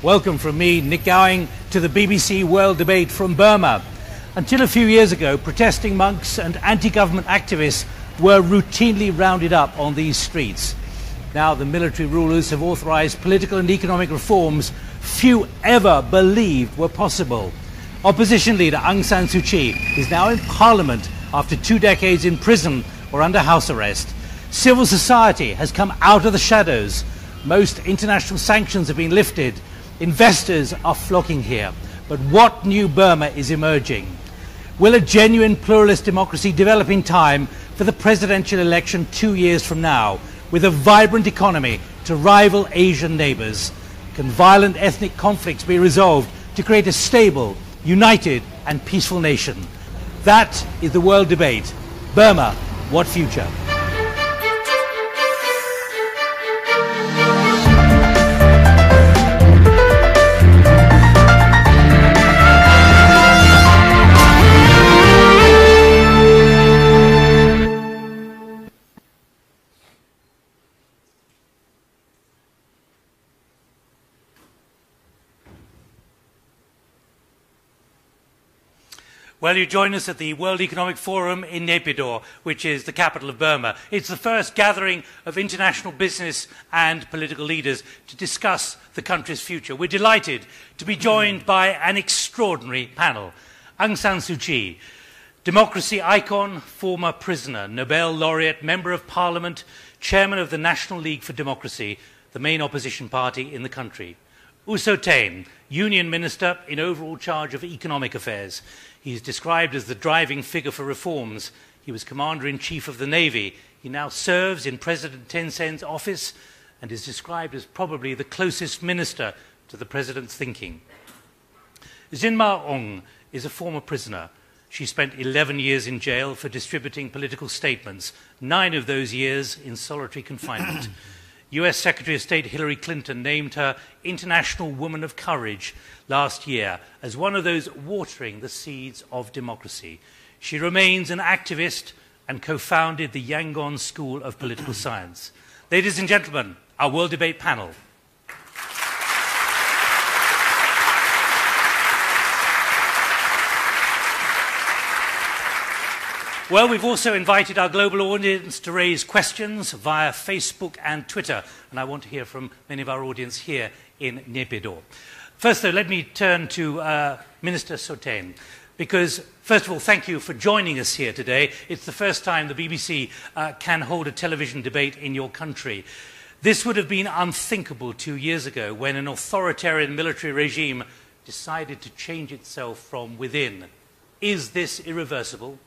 Welcome from me, Nick Gowing, to the BBC World Debate from Burma. Until a few years ago, protesting monks and anti-government activists were routinely rounded up on these streets. Now the military rulers have authorized political and economic reforms few ever believed were possible. Opposition leader Aung San Suu Kyi is now in Parliament after 2 decades in prison or under house arrest. Civil society has come out of the shadows. Most international sanctions have been lifted. Investors are flocking here. But what new Burma is emerging? Will a genuine pluralist democracy develop in time for the presidential election 2 years from now, with a vibrant economy to rival Asian neighbours? Can violent ethnic conflicts be resolved to create a stable, united and peaceful nation? That is the world debate. Burma, what future? Well, you join us at the World Economic Forum in Naypyidaw, which is the capital of Burma. It's the first gathering of international business and political leaders to discuss the country's future. We're delighted to be joined by an extraordinary panel. Aung San Suu Kyi, democracy icon, former prisoner, Nobel laureate, member of parliament, chairman of the National League for Democracy, the main opposition party in the country. U Sotain, union minister in overall charge of economic affairs. He is described as the driving figure for reforms. He was Commander-in-Chief of the Navy. He now serves in President Thein Sein's office and is described as probably the closest minister to the president's thinking. Zinma Ong is a former prisoner. She spent 11 years in jail for distributing political statements, 9 of those years in solitary confinement. US Secretary of State Hillary Clinton named her International Woman of Courage last year as one of those watering the seeds of democracy. She remains an activist and co-founded the Yangon School of Political Science. Ladies and gentlemen, our World Debate panel. Well, we've also invited our global audience to raise questions via Facebook and Twitter, and I want to hear from many of our audience here in Naypyidaw. First, though, let me turn to Minister Sotain, because, first of all, thank you for joining us here today. It's the first time the BBC can hold a television debate in your country. This would have been unthinkable 2 years ago when an authoritarian military regime decided to change itself from within. Is this irreversible?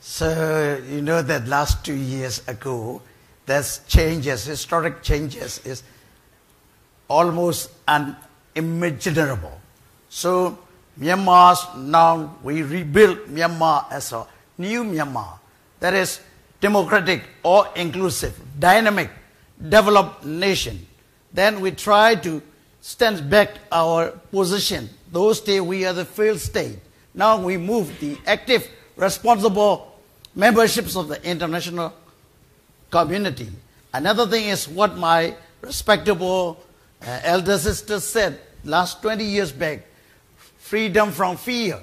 So, you know that last 2 years ago, there's changes, historic changes, is almost unimaginable. So, Myanmar, now we rebuild Myanmar as a new Myanmar that is democratic or inclusive, dynamic, developed nation. Then we try to stand back our position. Those days we are the failed state. Now we move the active, responsible memberships of the international community. Another thing is what my respectable elder sister said last 20 years back, freedom from fear.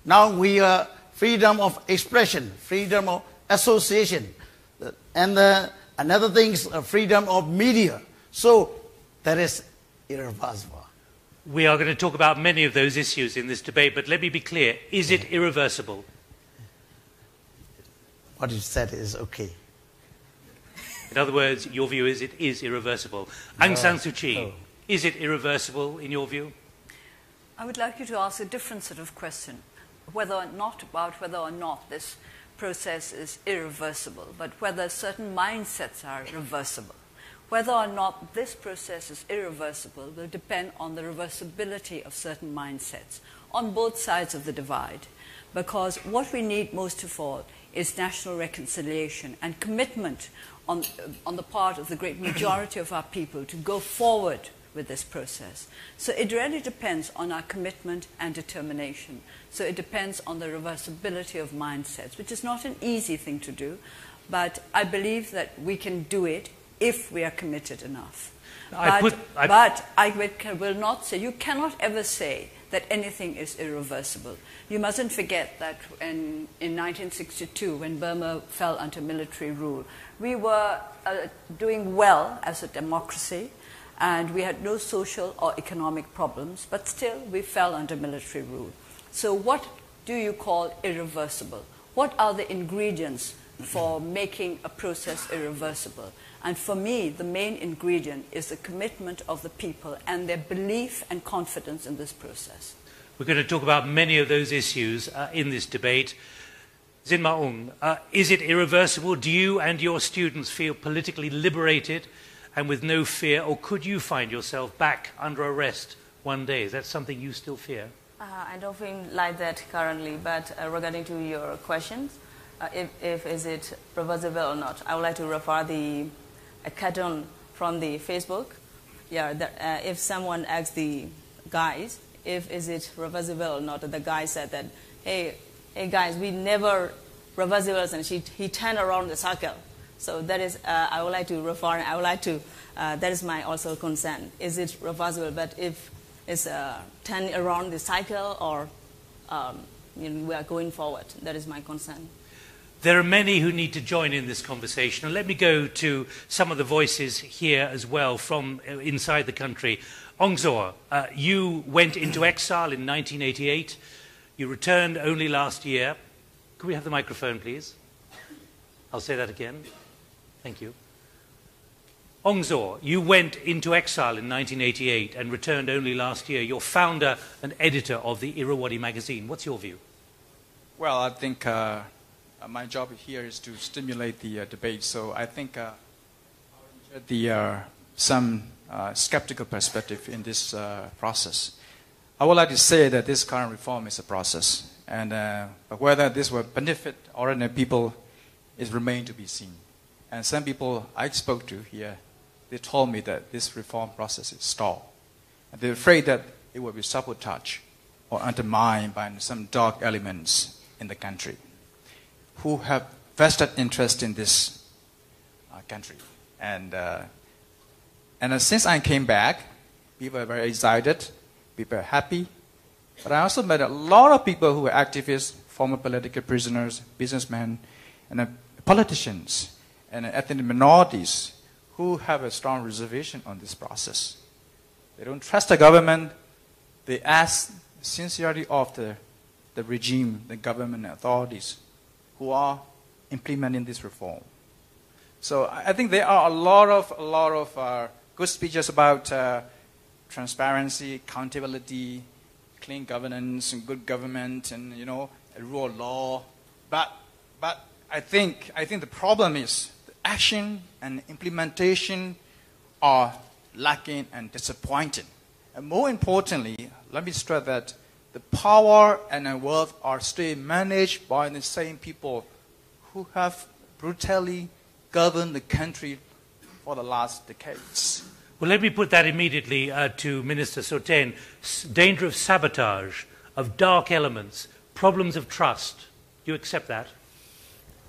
Now we are freedom of expression, freedom of association. And another thing is freedom of media. So that is irreversible. We are going to talk about many of those issues in this debate, but let me be clear, is it irreversible? What you said is okay. In other words, your view is it is irreversible. Aung San Suu Kyi, is it irreversible in your view? I would like you to ask a different sort of question, whether or not this process is irreversible, but whether certain mindsets are reversible. Whether or not this process is irreversible will depend on the reversibility of certain mindsets on both sides of the divide, because what we need most of all is national reconciliation and commitment on the part of the great majority of our people to go forward with this process. So it really depends on our commitment and determination. So it depends on the reversibility of mindsets, which is not an easy thing to do, but I believe that we can do it if we are committed enough. I will not say, you cannot ever say that anything is irreversible. You mustn't forget that in 1962, when Burma fell under military rule, we were doing well as a democracy, and we had no social or economic problems, but still we fell under military rule. So what do you call irreversible? What are the ingredients for making a process irreversible? And for me, the main ingredient is the commitment of the people and their belief and confidence in this process. We're going to talk about many of those issues in this debate. Zin Maung, is it irreversible? Do you and your students feel politically liberated and with no fear, or could you find yourself back under arrest one day? Is that something you still fear? I don't feel like that currently, but regarding to your questions, if is it reversible or not, I would like to refer a cartoon from the Facebook. Yeah, if someone asks the guys if is it reversible or not, the guy said that, hey guys, we never reversible, and he turned around the circle. So that is, I would like to refer. I would like to. That is my also concern. Is it reversible? But if it's turning around the cycle, or we are going forward, that is my concern. There are many who need to join in this conversation. And let me go to some of the voices here as well from inside the country. Aung Zaw, you went into exile in 1988. You returned only last year. Could we have the microphone, please? I'll say that again. Thank you. Aung Zaw, you went into exile in 1988 and returned only last year. You're founder and editor of the Irrawaddy magazine. What's your view? Well, I think my job here is to stimulate the debate. So I think some skeptical perspective in this process. I would like to say that this current reform is a process, and but whether this will benefit ordinary people is remain to be seen. And some people I spoke to here, they told me that this reform process is stalled. And they're afraid that it will be sabotaged or undermined by some dark elements in the country who have vested interest in this country. And since I came back, people are very excited, people are happy. But I also met a lot of people who were activists, former political prisoners, businessmen, and politicians, and ethnic minorities who have a strong reservation on this process. They don't trust the government. They ask the sincerity of the regime, the government authorities who are implementing this reform. So I think there are a lot of good speeches about transparency, accountability, clean governance, and good government, and a rule of law. But I think the problem is the action and implementation are lacking and disappointing. And more importantly, let me stress that the power and the wealth are still managed by the same people who have brutally governed the country for the last decades. Well, let me put that immediately to Minister Soten. Danger of sabotage, of dark elements, problems of trust. Do you accept that?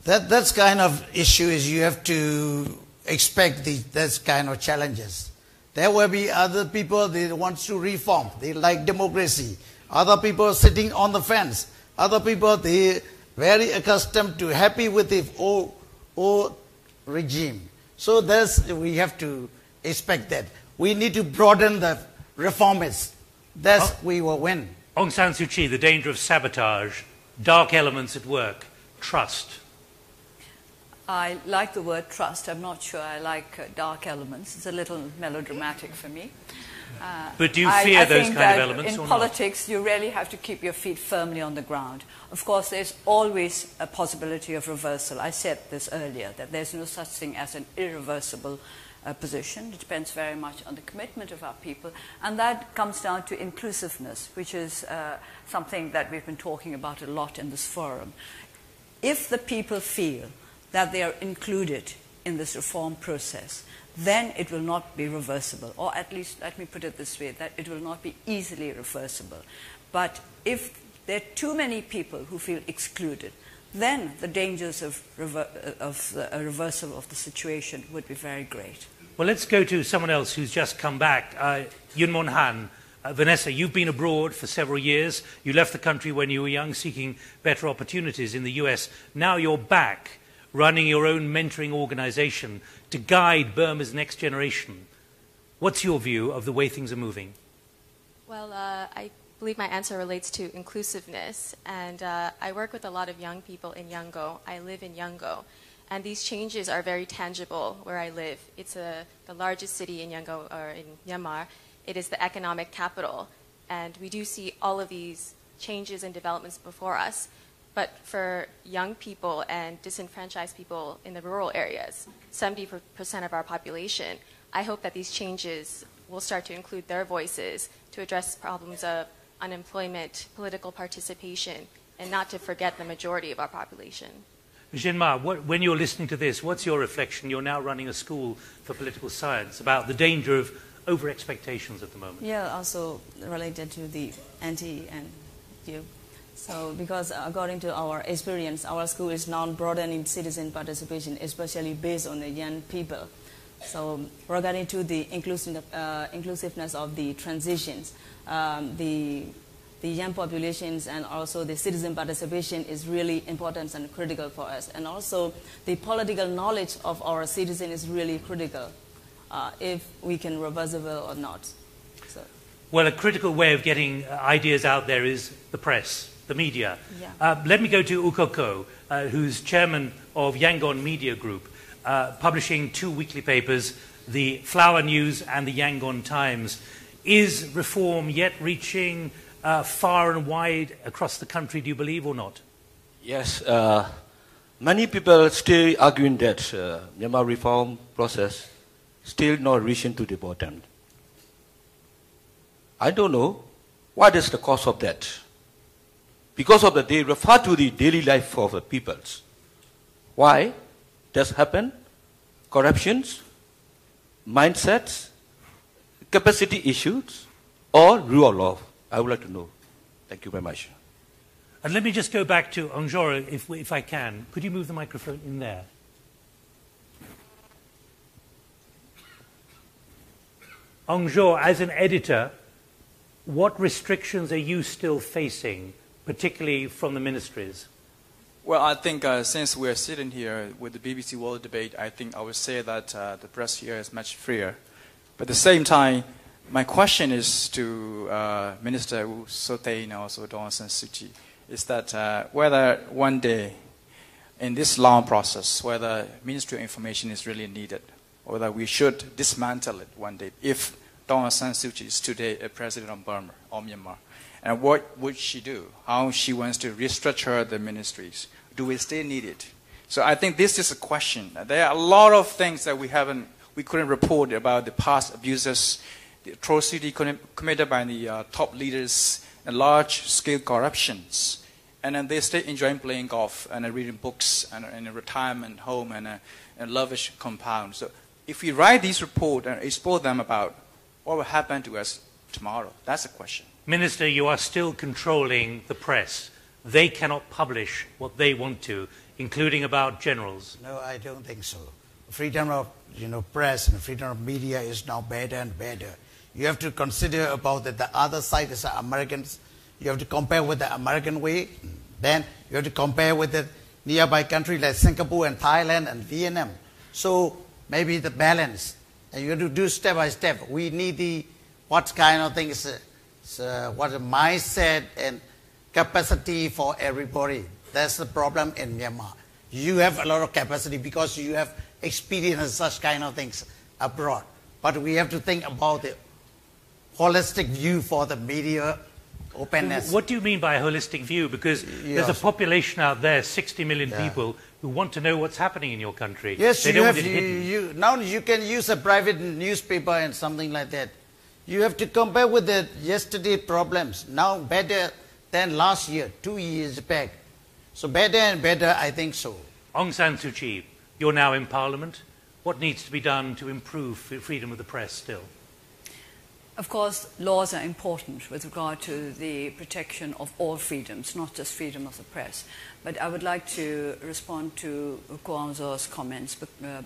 That's kind of issue is you have to expect this kind of challenges. There will be other people, they want to reform, they like democracy. Other people sitting on the fence. Other people, they very accustomed to, happy with the old regime. So we have to expect that. We need to broaden the reformists. We will win. Aung San Suu Kyi, the danger of sabotage, dark elements at work, trust. I like the word trust. I'm not sure I like dark elements. It's a little melodramatic for me. But do you fear those kind of elements in or politics, you really have to keep your feet firmly on the ground. Of course, there's always a possibility of reversal. I said this earlier, that there's no such thing as an irreversible position. It depends very much on the commitment of our people. And that comes down to inclusiveness, which is something that we've been talking about a lot in this forum. If the people feel that they are included in this reform process, then it will not be reversible. Or at least, let me put it this way, that it will not be easily reversible. But if there are too many people who feel excluded, then the dangers of a reversal of the situation would be very great. Well, let's go to someone else who's just come back. Yun Mon Han. Vanessa, you've been abroad for several years. You left the country when you were young, seeking better opportunities in the US. Now you're back, running your own mentoring organization to guide Burma's next generation. What's your view of the way things are moving? Well, I believe my answer relates to inclusiveness. And I work with a lot of young people in Yangon. I live in Yangon. And these changes are very tangible where I live. It's the largest city in Yangon, or in Myanmar. It is the economic capital. And we do see all of these changes and developments before us. But for young people and disenfranchised people in the rural areas, 70% of our population, I hope that these changes will start to include their voices to address problems of unemployment, political participation, and not to forget the majority of our population. Jinma, when you're listening to this, what's your reflection? You're now running a school for political science about the danger of over-expectations at the moment. Yeah, also related to the anti and you. So because according to our experience, our school is now broadening citizen participation, especially based on the young people. So regarding to the inclusiveness of the transitions, the young populations and also the citizen participation is really important and critical for us. And also the political knowledge of our citizens is really critical if we can reversible or not. So. Well, a critical way of getting ideas out there is the press, the media. Yeah. Let me go to Ukoko, who's chairman of Yangon Media Group, publishing 2 weekly papers, the Flower News and the Yangon Times. Is reform yet reaching far and wide across the country, do you believe, or not? Yes. Many people still arguing that Myanmar reform process still not reaching to the bottom. I don't know what is the cause of that. Because of that, they refer to the daily life of the peoples. Why does happen? Corruptions, mindsets, capacity issues, or rule of law? I would like to know. Thank you very much. And let me just go back to Anjora, if I can. Could you move the microphone in there? Anjor, as an editor, what restrictions are you still facing, particularly from the ministries? Well, I think since we're sitting here with the BBC World Debate, I think I would say that the press here is much freer. But at the same time, my question is to Minister Wu Sotae and also Daw Aung San Suu Kyi, is that whether one day in this long process, whether Ministry of Information is really needed, or that we should dismantle it one day if Daw Aung San Suu Kyi is today a president of Burma or Myanmar. And what would she do? How she wants to restructure the ministries? Do we still need it? So I think this is a question. There are a lot of things that we couldn't report about the past abuses, the atrocity committed by the top leaders, and large-scale corruptions. And then they stay enjoying playing golf and reading books and in a retirement home and a lavish compound. So if we write these reports and expose them about what will happen to us tomorrow, that's the question. Minister, you are still controlling the press. They cannot publish what they want to, including about generals. No, I don't think so. Freedom of press and freedom of media is now better and better. You have to consider about that the other side is Americans. You have to compare with the American way. Then you have to compare with the nearby countries like Singapore and Thailand and Vietnam. So maybe the balance. And you have to do step by step. We need what kind of things, what a mindset and capacity for everybody. That's the problem in Myanmar. You have a lot of capacity because you have experienced such kind of things abroad. But we have to think about the holistic view for the media openness. What do you mean by a holistic view? Because there's a population out there, 60 million people, who want to know what's happening in your country. Yes, they don't want it hidden. now you can use a private newspaper and something like that. You have to compare with the yesterday problems. Now better than last year, 2 years back. So better and better, I think so. Aung San Suu Kyi, you're now in Parliament. What needs to be done to improve freedom of the press still? Of course, laws are important with regard to the protection of all freedoms, not just freedom of the press. But I would like to respond to Kwanzaa's comments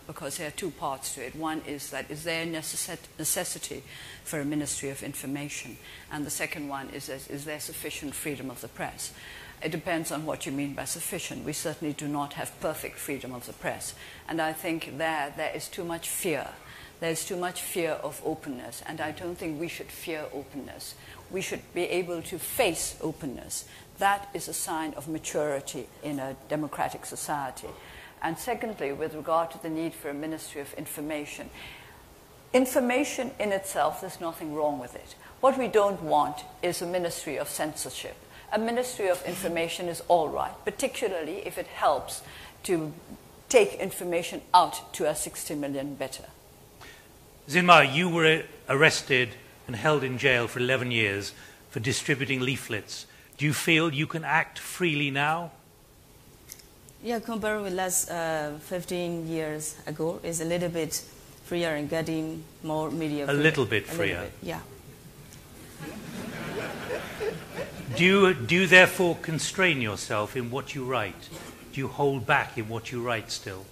because there are two parts to it. One is that is there a necessity for a Ministry of Information? And the second one is there sufficient freedom of the press? It depends on what you mean by sufficient. We certainly do not have perfect freedom of the press. And I think there is too much fear. There's too much fear of openness, and I don't think we should fear openness. We should be able to face openness. That is a sign of maturity in a democratic society. And secondly, with regard to the need for a Ministry of Information, information in itself, there's nothing wrong with it. What we don't want is a Ministry of Censorship. A Ministry of Information is all right, particularly if it helps to take information out to our 60 million better. Zinma, you were arrested and held in jail for 11 years for distributing leaflets. Do you feel you can act freely now? Yeah, compared with last 15 years ago, is a little bit freer and getting more media. A little bit freer? A little bit, yeah. Do you therefore constrain yourself in what you write? Do you hold back in what you write still?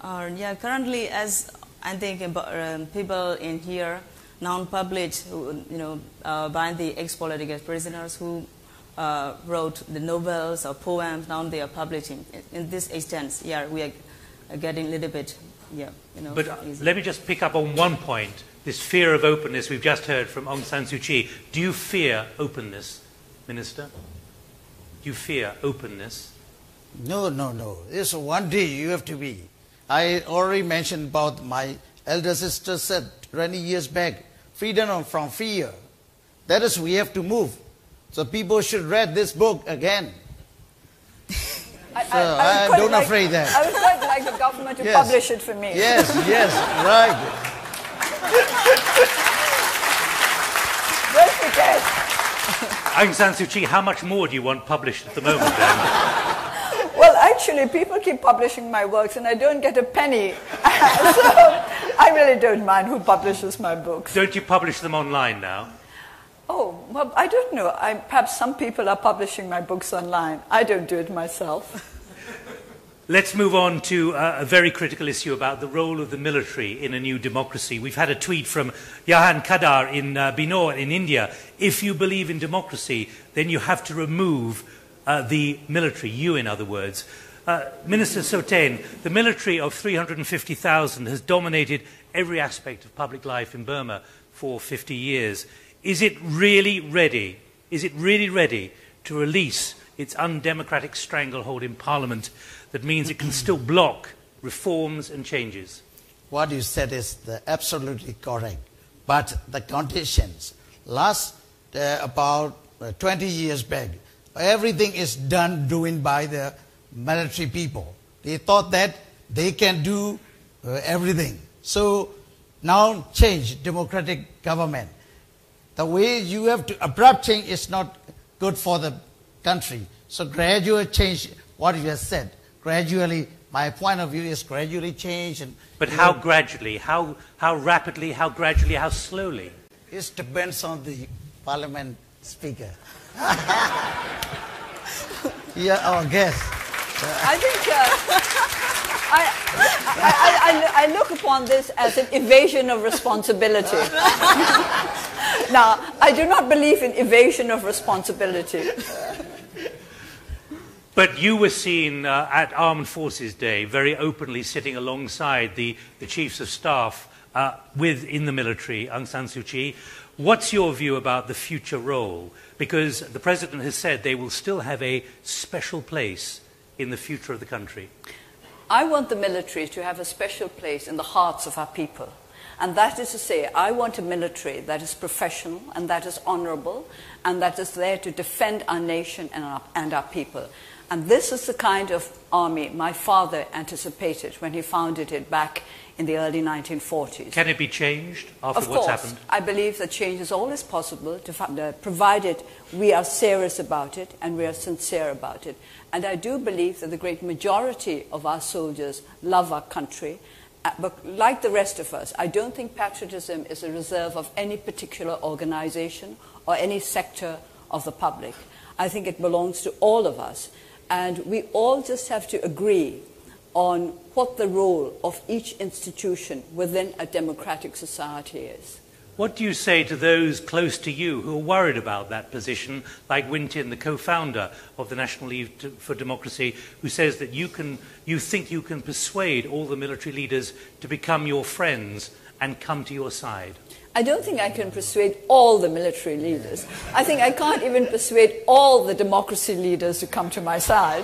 Yeah, currently, as I think about people in here now published, by the ex-political prisoners who wrote the novels or poems. Now they are publishing. In this extent, yeah, we are getting a little bit, yeah, But easy. let me just pick up on one point. This fear of openness we've just heard from Aung San Suu Kyi. Do you fear openness, Minister? Do you fear openness? No. It's one day you have to be. I already mentioned about my elder sister said 20 years back, freedom from fear. That is, we have to move. So people should read this book again. I don't afraid that. I would quite like the government to publish it for me. Yes, right. Don't forget. Aung San Suu Kyi, how much more do you want published at the moment then? Well, actually, people keep publishing my works and I don't get a penny. So I really don't mind who publishes my books. Don't you publish them online now? Oh, well, I don't know. Perhaps some people are publishing my books online. I don't do it myself. Let's move on to a very critical issue about the role of the military in a new democracy. We've had a tweet from Yahan Kadar in Binor in India. If you believe in democracy, then you have to remove the military, you in other words. Minister Soten, the military of 350,000 has dominated every aspect of public life in Burma for 50 years. Is it really ready? Is it really ready to release its undemocratic stranglehold in Parliament that means it can still block reforms and changes? What you said is absolutely correct. But the conditions, last about 20 years back, everything is doing by the military people. They thought that they can do everything. So now change, democratic government. The way you have to, abrupt change is not good for the country. So gradual change, what you have said, gradually, my point of view is gradually change. But how gradually? How rapidly? How gradually? How slowly? It depends on the parliament speaker. Yeah, our guest. I think I look upon this as an evasion of responsibility. Now, I do not believe in evasion of responsibility. But you were seen at Armed Forces Day very openly sitting alongside the chiefs of staff in the military, Aung San Suu Kyi. What's your view about the future role? Because the President has said they will still have a special place in the future of the country. I want the military to have a special place in the hearts of our people. And that is to say, I want a military that is professional and that is honorable and that is there to defend our nation and our people. And this is the kind of army my father anticipated when he founded it back in the early 1940s. Can it be changed after what's happened? Of course. I believe that change is always possible, provided we are serious about it and we are sincere about it. And I do believe that the great majority of our soldiers love our country but like the rest of us, I don't think patriotism is a reserve of any particular organization or any sector of the public. I think it belongs to all of us. And we all just have to agree on what the role of each institution within a democratic society is. What do you say to those close to you who are worried about that position, like Win Tin, the co-founder of the National League for Democracy, who says that you think you can persuade all the military leaders to become your friends and come to your side? I don't think I can persuade all the military leaders. I think I can't even persuade all the democracy leaders to come to my side.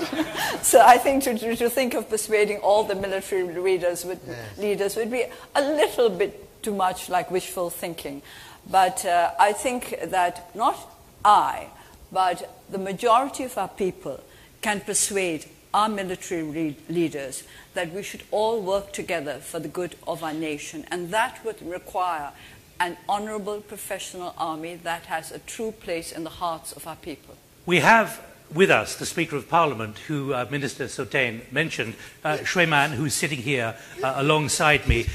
So I think to think of persuading all the military leaders would be a little bit too much like wishful thinking. But I think that not I, but the majority of our people can persuade our military leaders that we should all work together for the good of our nation. And that would require an honorable professional army that has a true place in the hearts of our people. We have with us the Speaker of Parliament, who Minister Sotain mentioned, Shui Man, who's sitting here alongside me.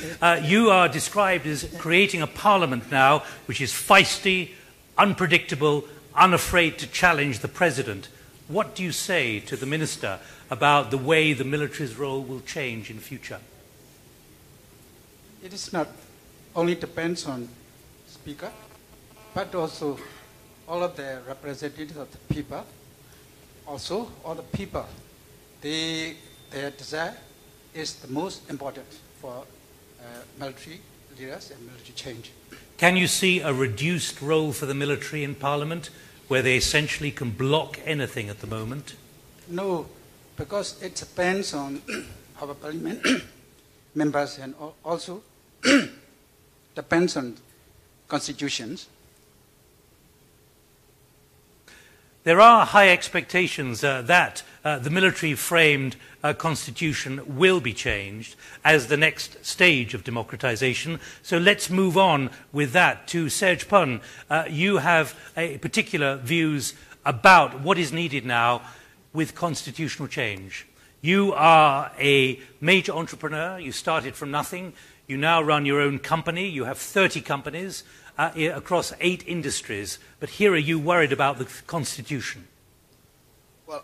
You are described as creating a parliament now which is feisty, unpredictable, unafraid to challenge the president. What do you say to the Minister about the way the military's role will change in future? It is not only depends on Speaker, but also all of the representatives of the people. Also, all the people, their desire is the most important for military leaders and military change. Can you see a reduced role for the military in Parliament, where they essentially can block anything at the moment? No, because it depends on our Parliament members and also depends on constitutions. There are high expectations that the military-framed constitution will be changed as the next stage of democratization. So let's move on with that to Serge Pun. You have particular views about what is needed now with constitutional change. You are a major entrepreneur. You started from nothing. You now run your own company. You have 30 companies across 8 industries. But here are you worried about the Constitution? Well,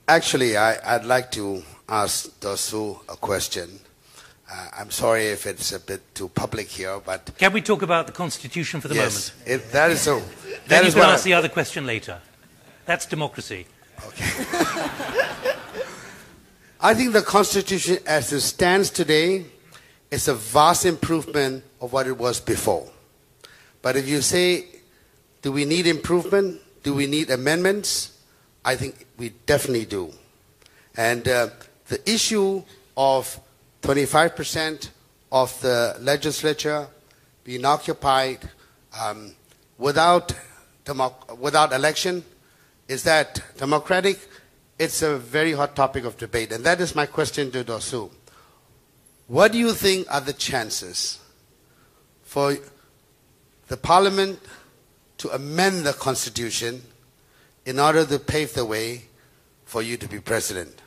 actually, I'd like to ask Dosu a question. I'm sorry if it's a bit too public here, but... Can we talk about the Constitution for the moment? Yes, that is so. Then you can ask the other question later. That's democracy. Okay. I think the Constitution as it stands today is a vast improvement of what it was before. But if you say, do we need improvement? Do we need amendments? I think we definitely do. And the issue of 25% of the legislature being occupied without election, is that democratic? It's a very hot topic of debate. And that is my question to Dosu. What do you think are the chances for the Parliament to amend the Constitution in order to pave the way for you to be president?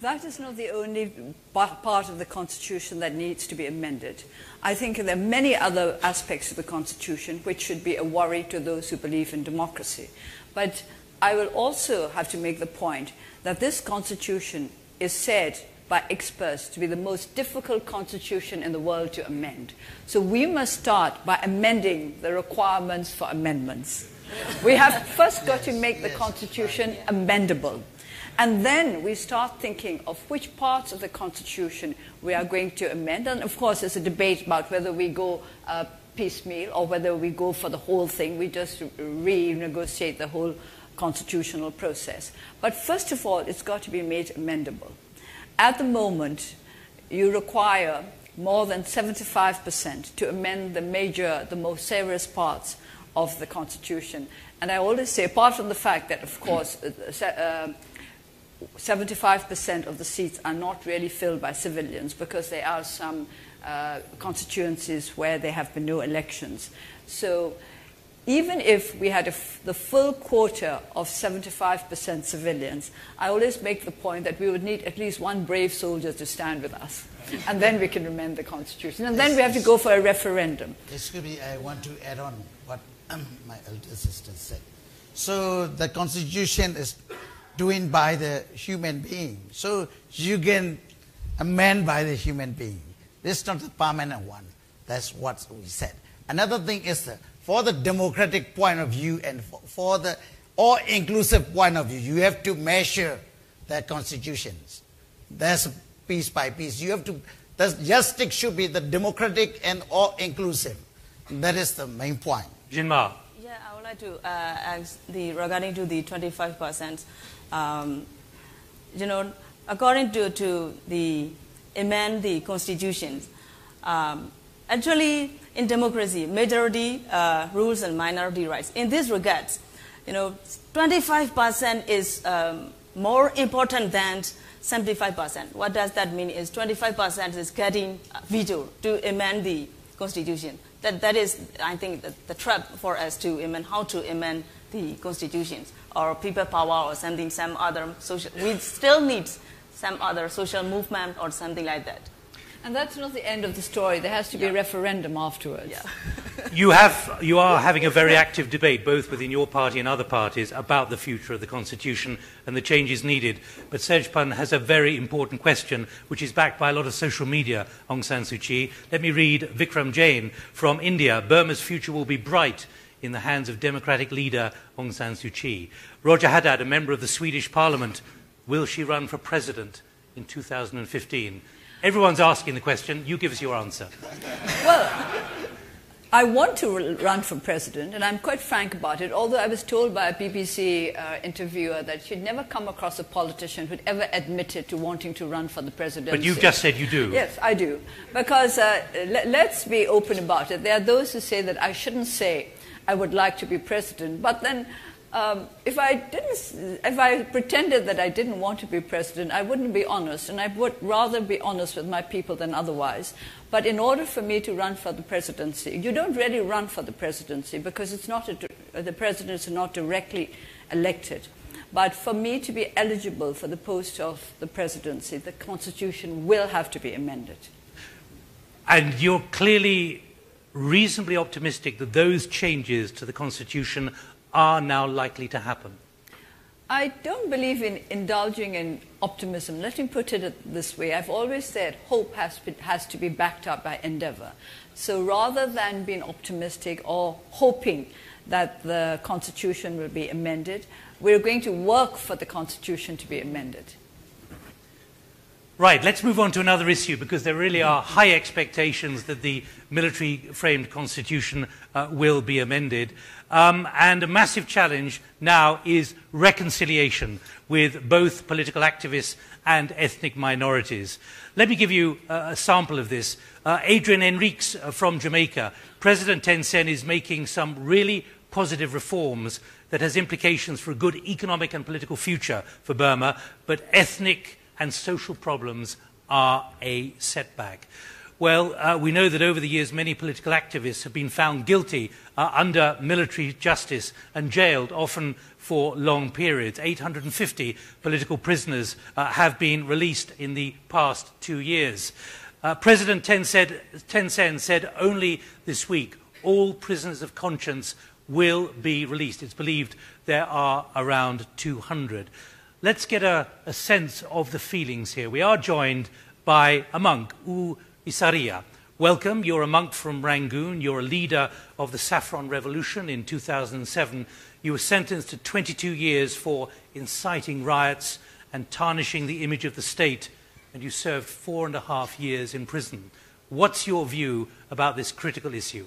That is not the only part of the Constitution that needs to be amended. I think there are many other aspects of the Constitution which should be a worry to those who believe in democracy. But I will also have to make the point that this Constitution is said by experts to be the most difficult constitution in the world to amend. So we must start by amending the requirements for amendments. We have first got to make the Constitution amendable. And then we start thinking of which parts of the Constitution we are going to amend. And of course, there's a debate about whether we go piecemeal or whether we go for the whole thing. We just renegotiate the whole constitutional process. But first of all, it's got to be made amendable. At the moment, you require more than 75% to amend the most serious parts of the Constitution. And I always say, apart from the fact that, of course, 75% of the seats are not really filled by civilians because there are some constituencies where there have been no elections. So even if we had the full quota of 75% civilians, I always make the point that we would need at least one brave soldier to stand with us. And then we can amend the Constitution. And then we have to go for a referendum. Excuse me, I want to add on what my elder sister said. So the Constitution is doing by the human being. So you can amend by the human being. This is not the permanent one. That's what we said. Another thing is for the democratic point of view and for the all-inclusive point of view, you have to measure the constitutions. That's piece by piece. You have to, the justice should be the democratic and all-inclusive. That is the main point. Jinma. Yeah, I would like to ask regarding to the 25%. According to the amend the constitution, actually in democracy, majority rules and minority rights. In this regards, 25% is more important than 75%. What does that mean? Is 25% is getting veto to amend the constitution. That is, I think, the trap for us to amend, how to amend the constitutions, or people power or something, some other social. We still need some other social movement or something like that. And that's not the end of the story. There has to be a referendum afterwards. Yeah. You are having a very active debate, both within your party and other parties, about the future of the Constitution and the changes needed. But Sejpan has a very important question, which is backed by a lot of social media, Aung San Suu Kyi. Let me read Vikram Jain from India. Burma's future will be bright in the hands of democratic leader Aung San Suu Kyi. Roger Haddad, a member of the Swedish Parliament, will she run for president in 2015? Everyone's asking the question. You give us your answer. Well, I want to run for president, and I'm quite frank about it, although I was told by a BBC interviewer that she'd never come across a politician who'd ever admitted to wanting to run for the presidency. But you've just said you do. Yes, I do. Because let's be open about it. There are those who say that I shouldn't say I would like to be president, but then if I pretended that I didn't want to be president, I wouldn't be honest, and I would rather be honest with my people than otherwise. But in order for me to run for the presidency, you don't really run for the presidency because it's not the presidents are not directly elected. But for me to be eligible for the post of the presidency, the Constitution will have to be amended. And you're clearly reasonably optimistic that those changes to the Constitution are now likely to happen? I don't believe in indulging in optimism. Let me put it this way. I've always said hope has to be backed up by endeavor. So rather than being optimistic or hoping that the Constitution will be amended, we're going to work for the Constitution to be amended. Right, let's move on to another issue, because there really are high expectations that the military-framed constitution will be amended. And a massive challenge now is reconciliation with both political activists and ethnic minorities. Let me give you a sample of this. Adrian Enriques from Jamaica. President Thein is making some really positive reforms that has implications for a good economic and political future for Burma, but ethnic and social problems are a setback. Well, we know that over the years many political activists have been found guilty under military justice and jailed, often for long periods. 850 political prisoners have been released in the past 2 years. President Thein Sein said only this week all prisoners of conscience will be released. It's believed there are around 200. Let's get a sense of the feelings here. We are joined by a monk, U Isaria. Welcome. You're a monk from Rangoon. You're a leader of the Saffron Revolution in 2007. You were sentenced to 22 years for inciting riots and tarnishing the image of the state, and you served 4.5 years in prison. What's your view about this critical issue?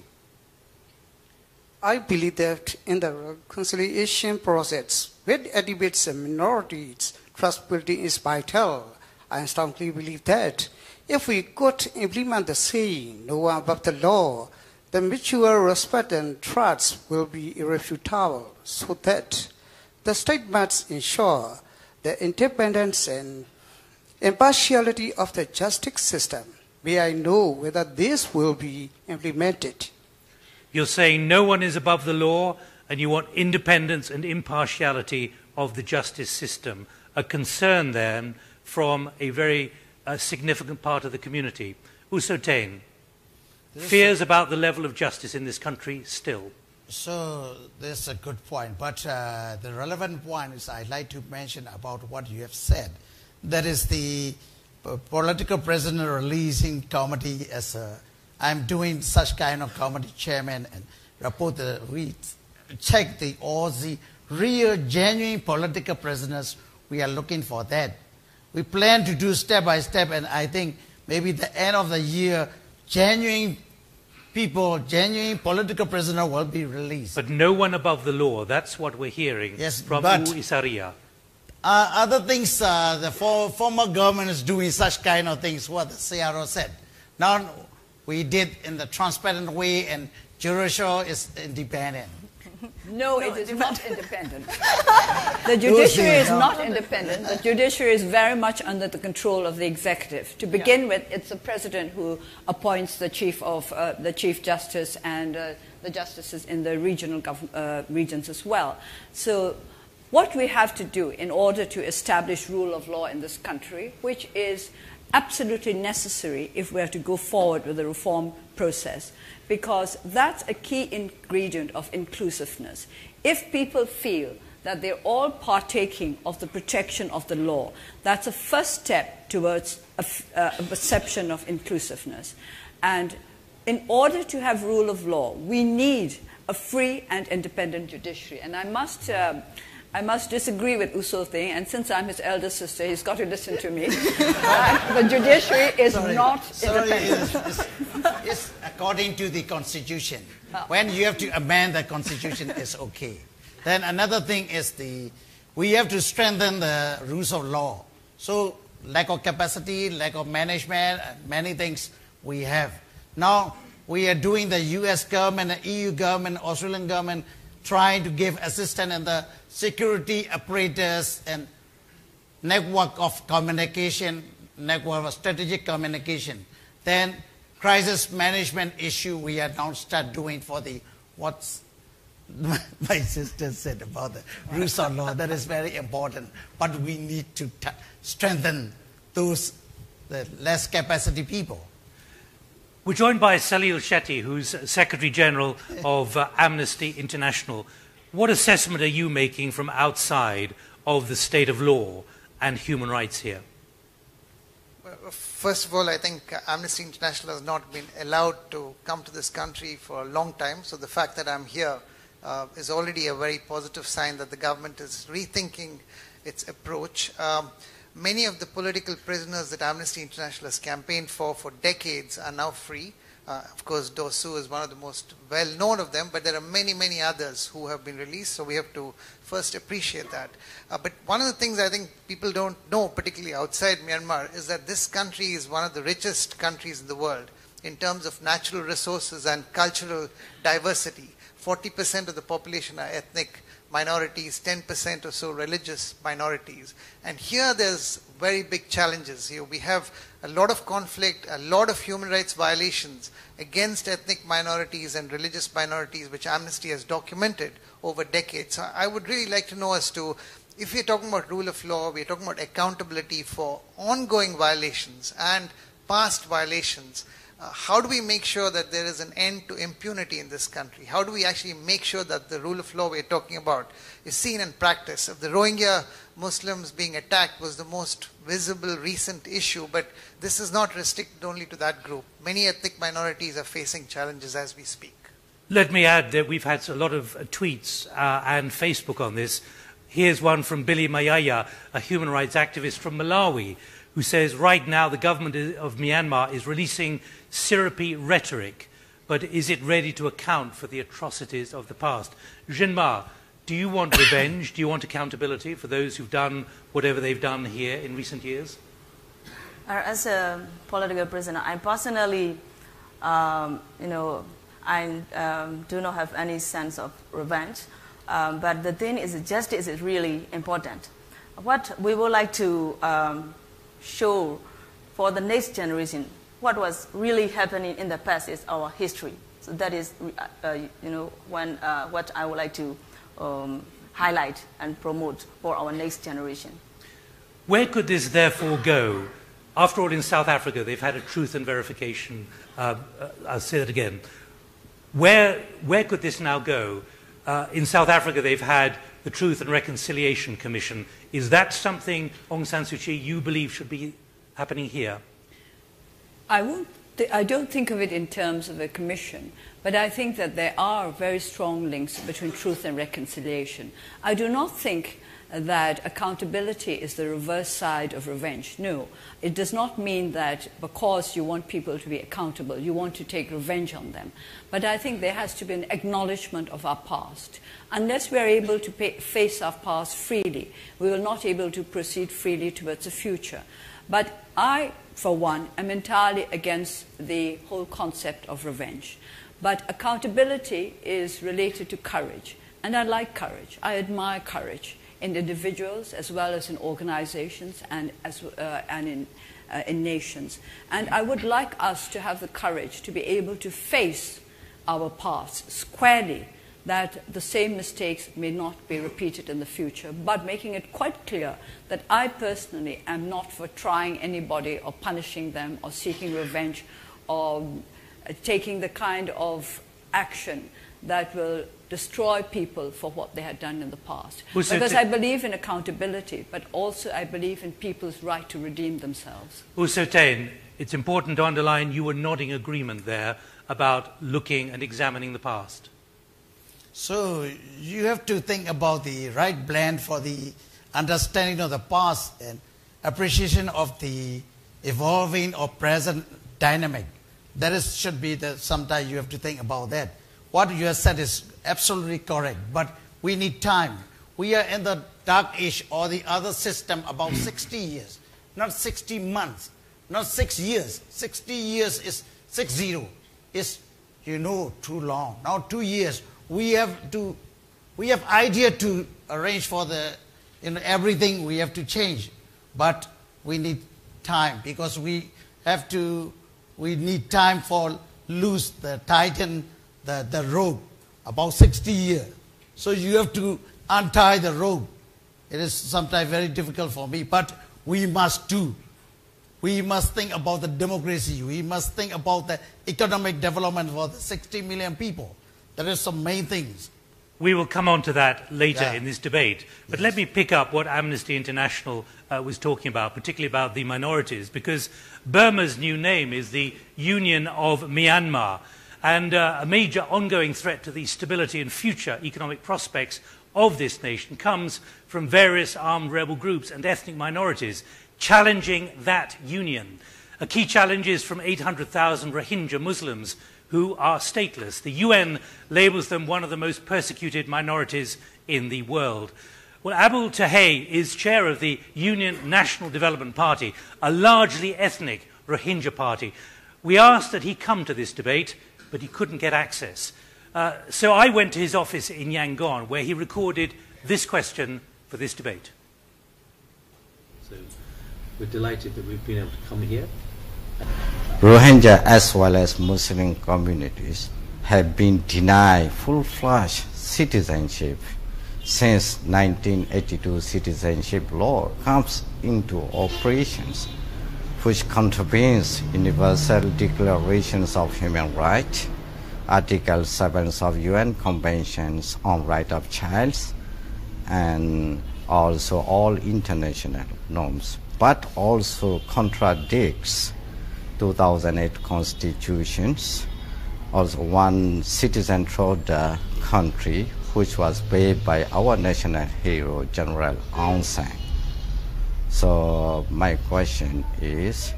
I believe that in the reconciliation process, with debates and minorities, trust building is vital. I strongly believe that if we could implement the saying, no one above the law, the mutual respect and trust will be irrefutable, so that the state must ensure the independence and impartiality of the justice system. May I know whether this will be implemented? You're saying no one is above the law, and you want independence and impartiality of the justice system, a concern then from a very significant part of the community. Usotain, fears about the level of justice in this country still. So that's a good point, but the relevant point is I'd like to mention about what you have said. That is the political prisoner releasing committee I'm doing such kind of committee chairman and report check all the real genuine political prisoners. We are looking for that. We plan to do step by step, and I think maybe the end of the year, genuine people, genuine political prisoner will be released. But no one above the law, that's what we're hearing from U Isaria. Other things, the former government is doing such kind of things, what the CRO said. Now we did in the transparent way, and judicial is independent. No, it is not independent. The judiciary is not independent. The judiciary is very much under the control of the executive. To begin with, it's the president who appoints the chief justice and the justices in the regions as well. So what we have to do in order to establish rule of law in this country, which is absolutely necessary if we are to go forward with the reform process, because that's a key ingredient of inclusiveness. If people feel that they're all partaking of the protection of the law, that's a first step towards a perception of inclusiveness. And in order to have rule of law, we need a free and independent judiciary. And I must disagree with Usotain, and since I'm his elder sister, he's got to listen to me. The judiciary is not independent. It's according to the Constitution. When you have to amend the Constitution, it's okay. Then another thing is we have to strengthen the rules of law. So lack of capacity, lack of management, many things we have. Now we are doing the US government, the EU government, Australian government, trying to give assistance in the security apparatus and network of communication, network of strategic communication. Then crisis management issue we are now start doing for what's my sister said about the rules of law. That is very important. But we need to strengthen the less capacity people. We're joined by Salil Shetty, who's Secretary General of Amnesty International. What assessment are you making from outside of the state of law and human rights here? Well, first of all, I think Amnesty International has not been allowed to come to this country for a long time. So the fact that I'm here is already a very positive sign that the government is rethinking its approach. Many of the political prisoners that Amnesty International has campaigned for decades are now free. Of course, Do Su is one of the most well-known of them, but there are many, many others who have been released, so we have to first appreciate that. But one of the things I think people don't know, particularly outside Myanmar, is that this country is one of the richest countries in the world in terms of natural resources and cultural diversity. 40% of the population are ethnic minorities, 10% or so religious minorities. And here there's very big challenges. Here we have a lot of conflict, a lot of human rights violations against ethnic minorities and religious minorities, which Amnesty has documented over decades. So I would really like to know as to, if we're talking about rule of law, we're talking about accountability for ongoing violations and past violations, how do we make sure that there is an end to impunity in this country? How do we actually make sure that the rule of law we're talking about is seen in practice? If the Rohingya Muslims being attacked was the most visible recent issue, but this is not restricted only to that group. Many ethnic minorities are facing challenges as we speak. Let me add that we've had a lot of tweets and Facebook on this. Here's one from Billy Mayaya, a human rights activist from Malawi, who says right now the government of Myanmar is releasing syrupy rhetoric, but is it ready to account for the atrocities of the past? Jinma, do you want revenge? Do you want accountability for those who've done whatever they've done here in recent years? As a political prisoner, I personally, I do not have any sense of revenge. But the thing is, justice is really important. What we would like to show for the next generation, what was really happening in the past is our history. So that is, what I would like to highlight and promote for our next generation. Where could this therefore go? After all, in South Africa, they've had a truth and verification. I'll say that again. Where could this now go? In South Africa, they've had the Truth and Reconciliation Commission. Is that something, Aung San Suu Kyi, you believe should be happening here? I don't think of it in terms of a commission, but I think that there are very strong links between truth and reconciliation. I do not think that accountability is the reverse side of revenge. No, it does not mean that because you want people to be accountable, you want to take revenge on them. But I think there has to be an acknowledgement of our past. Unless we are able to face our past freely, we will not be able to proceed freely towards the future. But I, for one, am entirely against the whole concept of revenge. But accountability is related to courage. And I like courage. I admire courage in individuals as well as in organizations and in nations. And I would like us to have the courage to be able to face our past squarely, that the same mistakes may not be repeated in the future, but making it quite clear that I personally am not for trying anybody or punishing them or seeking revenge or taking the kind of action that will destroy people for what they had done in the past. Because I believe in accountability, but also I believe in people's right to redeem themselves. Usotain, it's important to underline you were nodding agreement there about looking and examining the past. So you have to think about the right blend for the understanding of the past and appreciation of the evolving or present dynamic. That should be sometimes you have to think about that. What you have said is absolutely correct, but we need time. We are in the dark age or the other system about 60 years, not 60 months, not 6 years. 60 years is 60. Is too long. Now 2 years. We have idea to arrange for everything we have to change, but we need time because we need time for tighten the rope about 60 years. So you have to untie the rope. It is sometimes very difficult for me, but we must do. We must think about the democracy. We must think about the economic development for the 60 million people. That is some main things. We will come on to that later in this debate. But let me pick up what Amnesty International was talking about, particularly about the minorities, because Burma's new name is the Union of Myanmar, and a major ongoing threat to the stability and future economic prospects of this nation comes from various armed rebel groups and ethnic minorities challenging that union. A key challenge is from 800,000 Rohingya Muslims who are stateless. The UN labels them one of the most persecuted minorities in the world. Well, Abul Tahey is chair of the Union National Development Party, a largely ethnic Rohingya party. We asked that he come to this debate, but he couldn't get access. So I went to his office in Yangon, where he recorded this question for this debate. So we're delighted that we've been able to come here. Rohingya as well as Muslim communities have been denied full-fledged citizenship since 1982 citizenship law comes into operations, which contravenes Universal Declarations of Human Rights, Article 7 of UN Conventions on Rights of Child, and also all international norms, but also contradicts 2008 constitutions, also one citizen throughout the country, which was paid by our national hero, General Aung San. So my question is,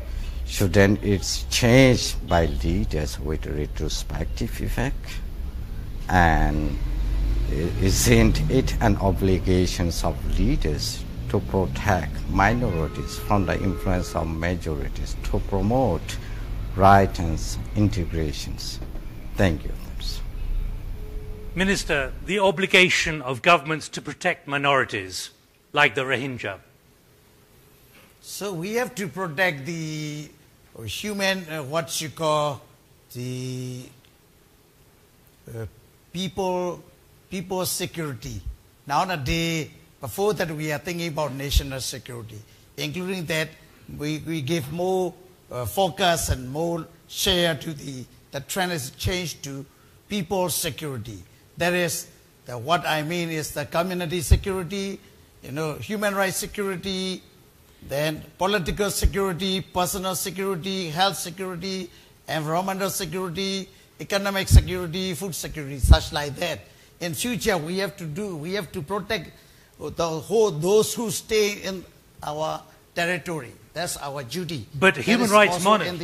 shouldn't it change by leaders with retrospective effect? And isn't it an obligation of leaders to protect minorities from the influence of majorities, to promote rights and integrations? Thank you. Minister, the obligation of governments to protect minorities, like the Rohingya. So we have to protect the human, what you call the people's security. Nowadays, before that we are thinking about national security, including that we give more focus and more share to the trend is changed to people's security. That is, what I mean is the community security, human rights security, then political security, personal security, health security, environmental security, economic security, food security, such like that. In future, we have to protect those who stay in our territory. That's our duty. But human rights monitors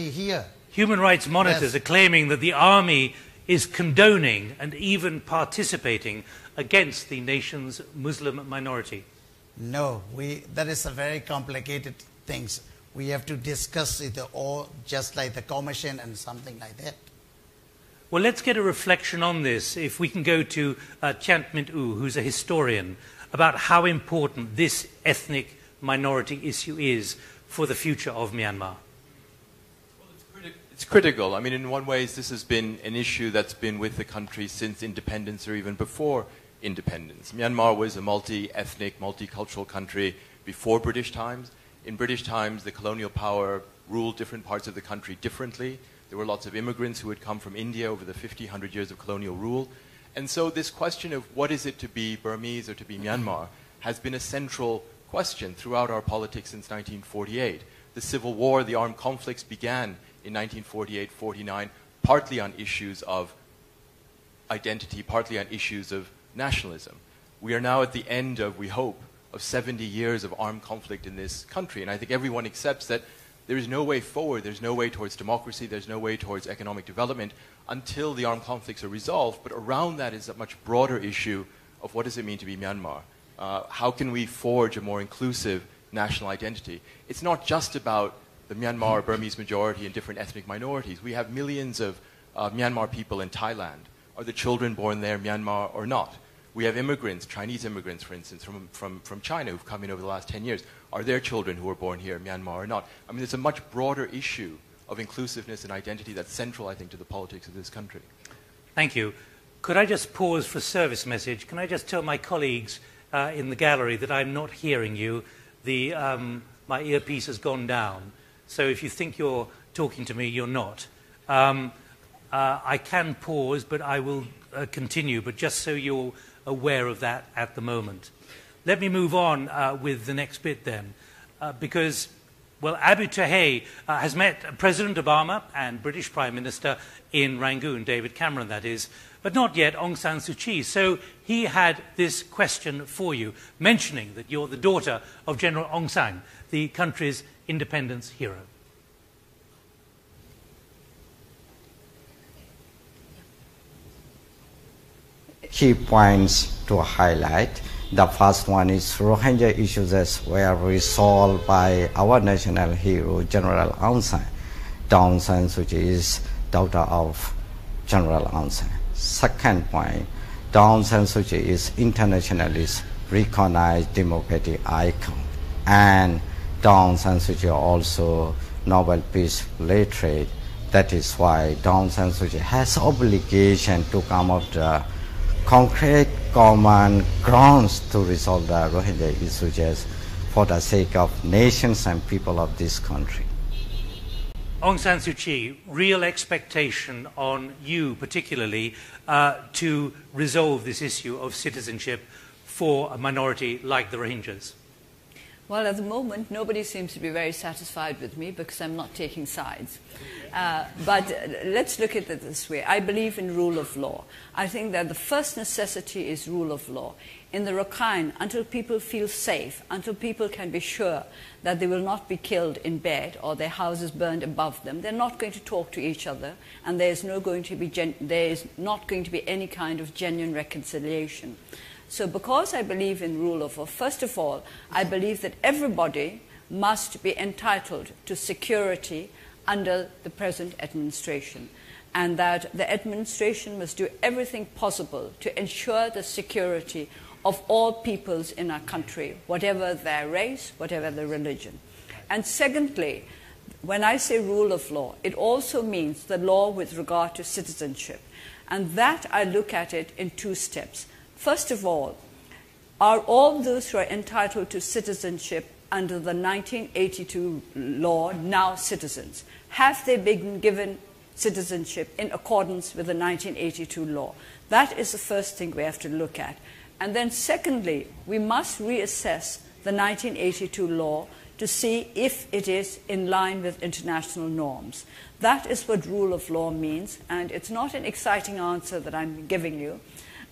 Yes. are claiming that the army is condoning and even participating against the nation's Muslim minority. No, that is a very complicated thing. We have to discuss it all, just like the commission and something like that. Well, let's get a reflection on this. If we can go to Chant Mint U, who's a historian, about how important this ethnic minority issue is for the future of Myanmar. It's critical. I mean, in one way, this has been an issue that's been with the country since independence or even before independence. Myanmar was a multi-ethnic, multicultural country before British times. In British times, the colonial power ruled different parts of the country differently. There were lots of immigrants who had come from India over the 50, 100 years of colonial rule. And so this question of what is it to be Burmese or to be Myanmar has been a central question throughout our politics since 1948. The Civil War, the armed conflicts began in 1948-49, partly on issues of identity, partly on issues of nationalism. We are now at the end of, we hope, of 70 years of armed conflict in this country. And I think everyone accepts that there is no way forward, there's no way towards democracy, there's no way towards economic development until the armed conflicts are resolved. But around that is a much broader issue of what does it mean to be Myanmar? How can we forge a more inclusive national identity? It's not just about the Myanmar Burmese majority and different ethnic minorities. We have millions of Myanmar people in Thailand. Are the children born there Myanmar or not? We have immigrants, Chinese immigrants, for instance, from China who've come in over the last 10 years. Are their children who were born here Myanmar or not? I mean, it's a much broader issue of inclusiveness and identity that's central, I think, to the politics of this country. Thank you. Could I just pause for a service message? Can I just tell my colleagues in the gallery that I'm not hearing you? My earpiece has gone down. So if you think you're talking to me, you're not. I can pause, but I will continue, but just so you're aware of that at the moment. Let me move on with the next bit then, because, well, Abu Tahir has met President Obama and British Prime Minister in Rangoon, David Cameron that is, but not yet Aung San Suu Kyi. So he had this question for you, mentioning that you're the daughter of General Aung San, the country's independence hero. Key points to highlight. The first one is Rohingya issues were resolved by our national hero, General Aung San. Aung San Suu Kyi is daughter of General Aung San. Second point, Aung San Suu Kyi is internationally recognized democratic icon. And Aung San Suu Kyi also Nobel Peace Laureate. That is why Aung San Suu Kyi has obligation to come up with concrete common grounds to resolve the Rohingya issues for the sake of nations and people of this country. Aung San Suu Kyi, real expectation on you particularly to resolve this issue of citizenship for a minority like the Rohingyas? Well, at the moment, nobody seems to be very satisfied with me because I'm not taking sides. But let's look at it this way. I believe in rule of law. I think that the first necessity is rule of law. In the Rakhine, until people feel safe, until people can be sure that they will not be killed in bed or their houses burned above them, they're not going to talk to each other, and there is not going to be any kind of genuine reconciliation. So because I believe in rule of law, first of all, I believe that everybody must be entitled to security under the present administration, and that the administration must do everything possible to ensure the security of all peoples in our country, whatever their race, whatever their religion. And secondly, when I say rule of law, it also means the law with regard to citizenship. And that I look at it in two steps. First of all, are all those who are entitled to citizenship under the 1982 law now citizens? Have they been given citizenship in accordance with the 1982 law? That is the first thing we have to look at. And then secondly, we must reassess the 1982 law to see if it is in line with international norms. That is what rule of law means, and it's not an exciting answer that I'm giving you.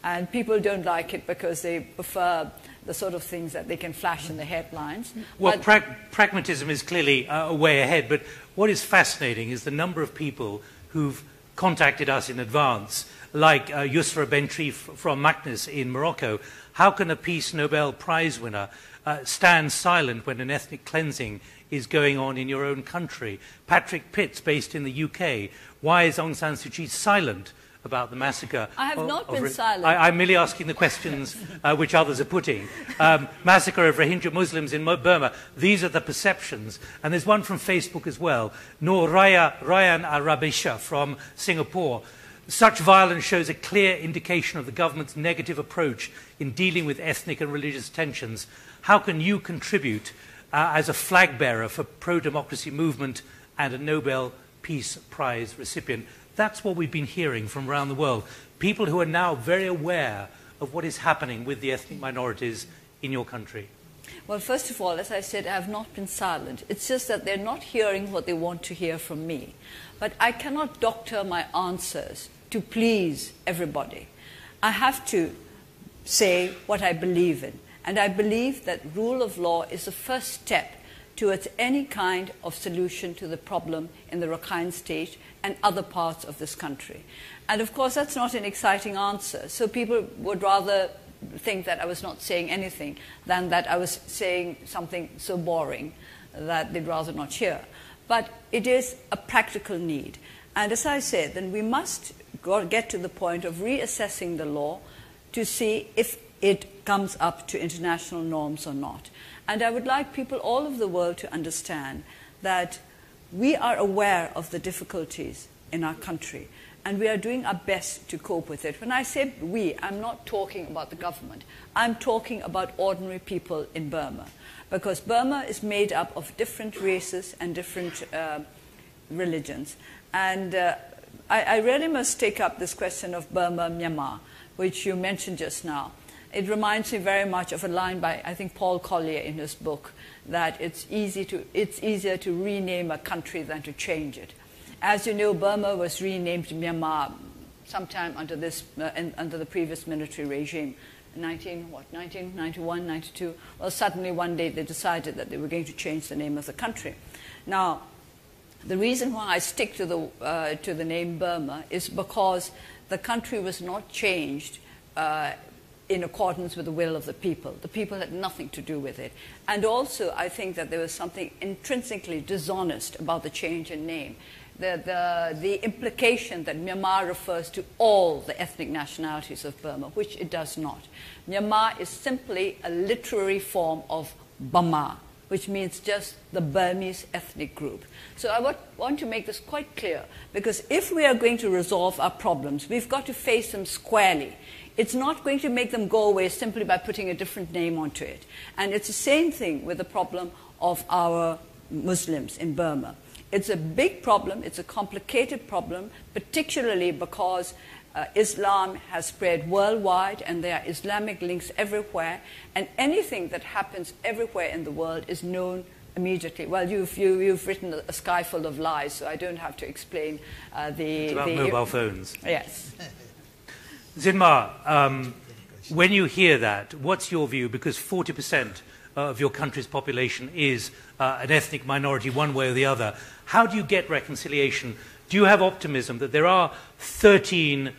And people don't like it because they prefer the sort of things that they can flash in the headlines. Well, pragmatism is clearly a way ahead, but what is fascinating is the number of people who've contacted us in advance, like Yusra Bentrif from Maknes in Morocco. How can a Peace Nobel Prize winner stand silent when an ethnic cleansing is going on in your own country? Patrick Pitts, based in the UK. Why is Aung San Suu Kyi silent about the massacre? I have not been silent. I'm merely asking the questions which others are putting. Massacre of Rohingya Muslims in Burma. These are the perceptions. And there's one from Facebook as well. Noor Ryan Arabisha from Singapore. Such violence shows a clear indication of the government's negative approach in dealing with ethnic and religious tensions. How can you contribute as a flag bearer for pro-democracy movement and a Nobel Peace Prize recipient? That's what we've been hearing from around the world. People who are now very aware of what is happening with the ethnic minorities in your country. Well, first of all, as I said, I have not been silent. It's just that they're not hearing what they want to hear from me. But I cannot doctor my answers to please everybody. I have to say what I believe in. And I believe that rule of law is the first step towards any kind of solution to the problem in the Rakhine State and other parts of this country. And of course, that's not an exciting answer. So people would rather think that I was not saying anything than that I was saying something so boring that they'd rather not hear. But it is a practical need. And as I said, then we must get to the point of reassessing the law to see if it comes up to international norms or not. And I would like people all over the world to understand that we are aware of the difficulties in our country, and we are doing our best to cope with it. When I say we, I'm not talking about the government. I'm talking about ordinary people in Burma, because Burma is made up of different races and different religions. And I really must take up this question of Burma, Myanmar, which you mentioned just now. It reminds me very much of a line by, I think, Paul Collier in his book, that it's easier to rename a country than to change it. As you know, Burma was renamed Myanmar sometime under the previous military regime, 1991, 92. Well, suddenly one day they decided that they were going to change the name of the country. Now, the reason why I stick to the name Burma is because the country was not changed in accordance with the will of the people. The people had nothing to do with it. And also, I think that there was something intrinsically dishonest about the change in name. The implication that Myanmar refers to all the ethnic nationalities of Burma, which it does not. Myanmar is simply a literary form of Burma, which means just the Burmese ethnic group. So I want to make this quite clear, because if we are going to resolve our problems, we've got to face them squarely. It's not going to make them go away simply by putting a different name onto it. And it's the same thing with the problem of our Muslims in Burma. It's a big problem, it's a complicated problem, particularly because Islam has spread worldwide and there are Islamic links everywhere, and anything that happens everywhere in the world is known immediately. Well, you've written a sky full of lies, so I don't have to explain It's about mobile phones. Yes. Zinma, when you hear that, what's your view? Because 40% of your country's population is an ethnic minority one way or the other. How do you get reconciliation? Do you have optimism that there are 13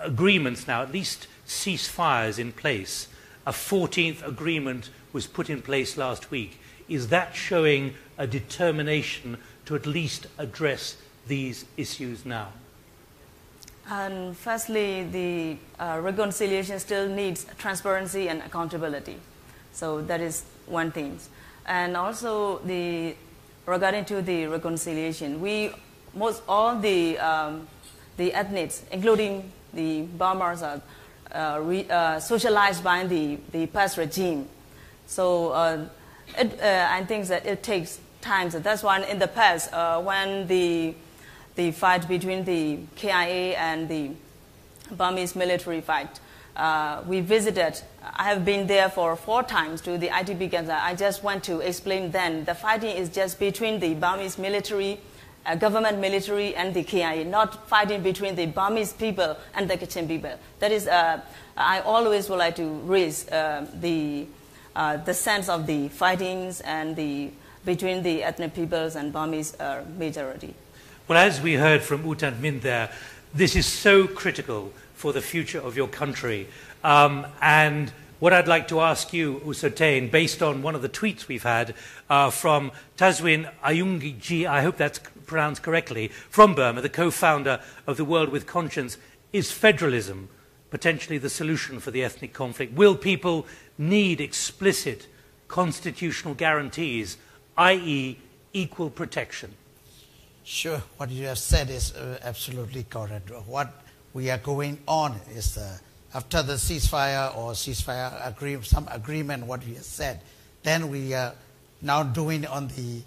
agreements now, at least ceasefires in place? A 14th agreement was put in place last week. Is that showing a determination to at least address these issues now? And firstly, the reconciliation still needs transparency and accountability. So that is one thing. And also, regarding to the reconciliation, all the ethnics, including the Burmans are socialized by the past regime. So I think that it takes time. So that's why in the past, when the fight between the KIA and the Burmese military fight, we visited. I have been there for 4 times to the IDP camps. I just want to explain then the fighting is just between the Burmese military, government military, and the KIA, not fighting between the Burmese people and the Kachin people. That is, I always would like to raise the sense of the fightings and between the ethnic peoples and Burmese majority. Well, as we heard from U Thant Minh there, this is so critical for the future of your country. And what I'd like to ask you, U Sotain, based on one of the tweets we've had from Tazwin Ayungji, I hope that's pronounced correctly, from Burma, the co-founder of the World with Conscience, is federalism potentially the solution for the ethnic conflict? Will people need explicit constitutional guarantees, i.e. equal protection? Sure, what you have said is absolutely correct. What we are going on is after the ceasefire or some agreement, what we have said, then we are now doing on the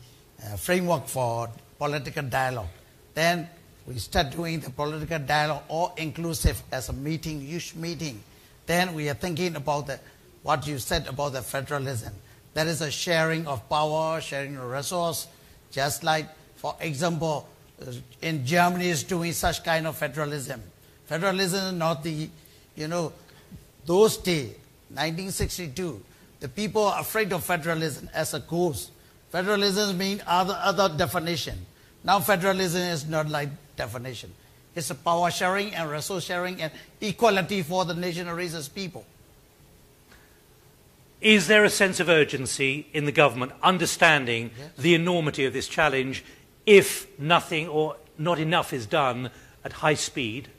framework for political dialogue. Then we start doing the political dialogue all inclusive as a meeting, huge meeting. Then we are thinking about what you said about the federalism. That is a sharing of power, sharing of resource, just like, for example, in Germany is doing such kind of federalism. Federalism is not the, those days, 1962, the people are afraid of federalism as a ghost. Federalism means other definition. Now federalism is not like definition. It's a power sharing and resource sharing and equality for the nation and races people. Is there a sense of urgency in the government understanding the enormity of this challenge if nothing or not enough is done at high speed?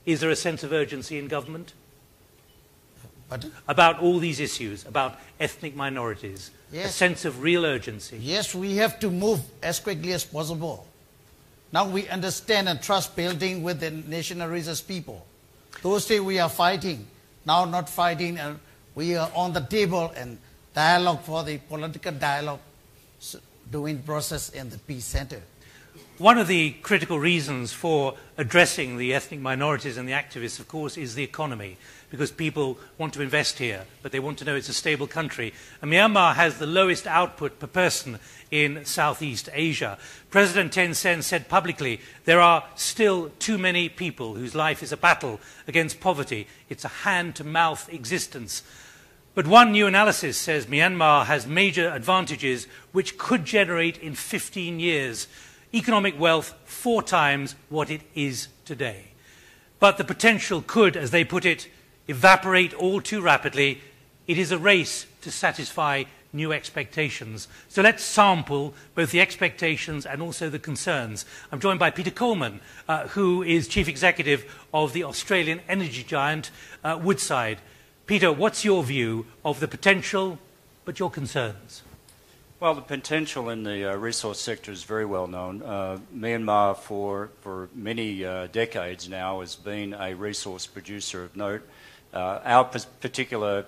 Is there a sense of urgency in government about all these issues, about ethnic minorities? Yes. A sense of real urgency? Yes, we have to move as quickly as possible. Now we understand and trust building with the nation and races people. Those days we are fighting, now not fighting, and we are on the table and dialogue for the political dialogue doing process in the peace center. One of the critical reasons for addressing the ethnic minorities and the activists, of course, is the economy, because people want to invest here, but they want to know it's a stable country. And Myanmar has the lowest output per person in Southeast Asia. President Thein Sein said publicly, there are still too many people whose life is a battle against poverty. It's a hand-to-mouth existence. But one new analysis says Myanmar has major advantages which could generate in 15 years economic wealth 4 times what it is today. But the potential could, as they put it, evaporate all too rapidly. It is a race to satisfy new expectations. So let's sample both the expectations and also the concerns. I'm joined by Peter Coleman, who is Chief Executive of the Australian energy giant Woodside. Peter, what's your view of the potential, but your concerns? Well, the potential in the resource sector is very well known. Myanmar, for many decades now, has been a resource producer of note. Our particular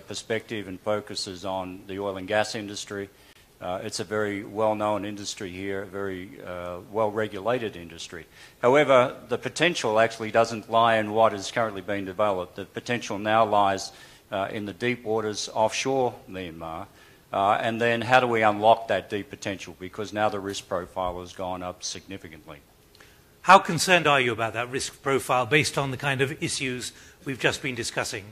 perspective and focus is on the oil and gas industry. It's a very well-known industry here, a very well-regulated industry. However, the potential actually doesn't lie in what is currently being developed. The potential now lies in the deep waters offshore Myanmar. And then how do we unlock that deep potential? Because now the risk profile has gone up significantly. How concerned are you about that risk profile based on the kind of issues we've just been discussing?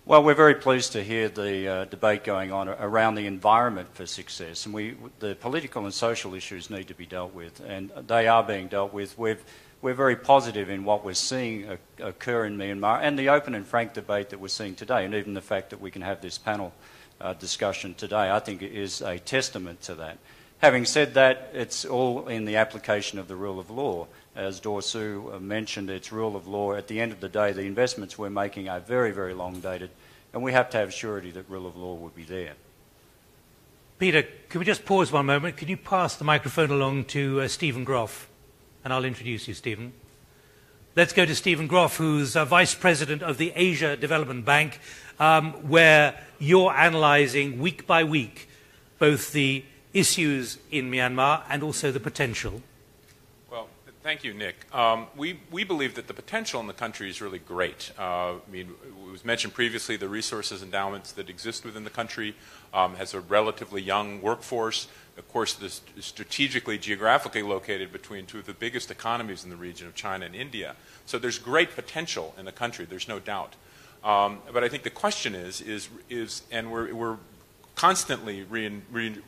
Well, we're very pleased to hear the debate going on around the environment for success. And the political and social issues need to be dealt with, and they are being dealt with. We're very positive in what we're seeing occur in Myanmar and the open and frank debate that we're seeing today, and even the fact that we can have this panel discussion today, I think, is a testament to that. Having said that, it's all in the application of the rule of law. As Daw Suu mentioned, it's rule of law. At the end of the day, the investments we're making are very, very long dated, and we have to have surety that rule of law will be there. Peter, can we just pause one moment? Can you pass the microphone along to Stephen Groff? And I'll introduce you, Stephen. let's go to Stephen Groff, who's Vice President of the Asia Development Bank, where you're analysing week by week both the issues in Myanmar and also the potential. Well, thank you, Nick. We believe that the potential in the country is really great. I mean, it was mentioned previously the resources endowments that exist within the country, has a relatively young workforce. Of course, this is strategically, geographically located between two of the biggest economies in the region of China and India. So there's great potential in the country, there's no doubt. But I think the question is and we're constantly reinforced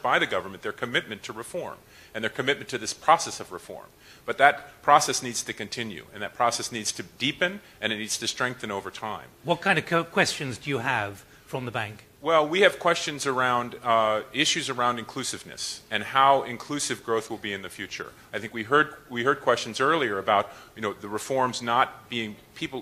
by the government their commitment to reform and their commitment to this process of reform. But that process needs to continue, and that process needs to deepen, and it needs to strengthen over time. What kind of questions do you have from the bank? Well, we have questions around issues around inclusiveness and how inclusive growth will be in the future. I think we heard questions earlier about the reforms not being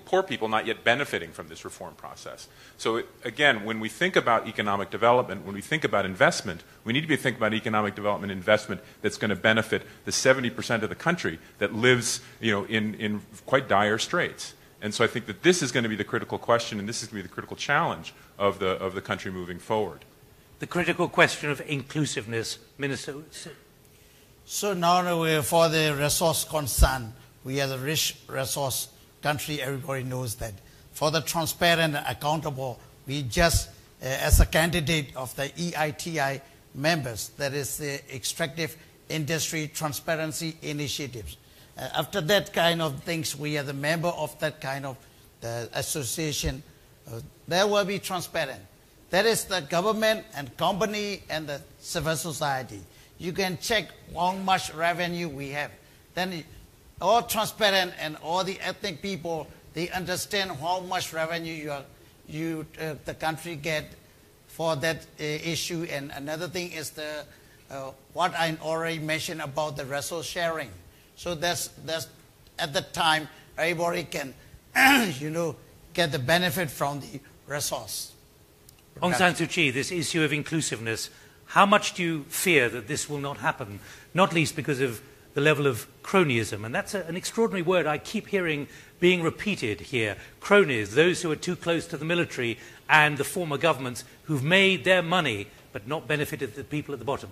poor people not yet benefiting from this reform process. So again, when we think about economic development, when we think about investment, we need to be thinking about economic development and investment that's going to benefit the 70% of the country that lives in quite dire straits. And so I think that this is going to be the critical question, and this is going to be the critical challenge of the country moving forward. The critical question of inclusiveness, Minister. So now for the resource concern, we are the rich resource country, everybody knows that. For the transparent and accountable, we just, as a candidate of the EITI members, that is the Extractive Industry Transparency Initiatives. After that kind of things, we are the member of that kind of association. There will be transparent. That is the government and company and the civil society. You can check how much revenue we have. Then all transparent, and all the ethnic people, they understand how much revenue the country get for that issue. And another thing is the what I already mentioned about the resource sharing. So that's at that time everybody can get the benefit from the resource. Aung San Suu Kyi, this issue of inclusiveness, how much do you fear that this will not happen? Not least because of the level of cronyism, and that's an extraordinary word I keep hearing being repeated here. Cronies, those who are too close to the military and the former governments who've made their money but not benefited the people at the bottom.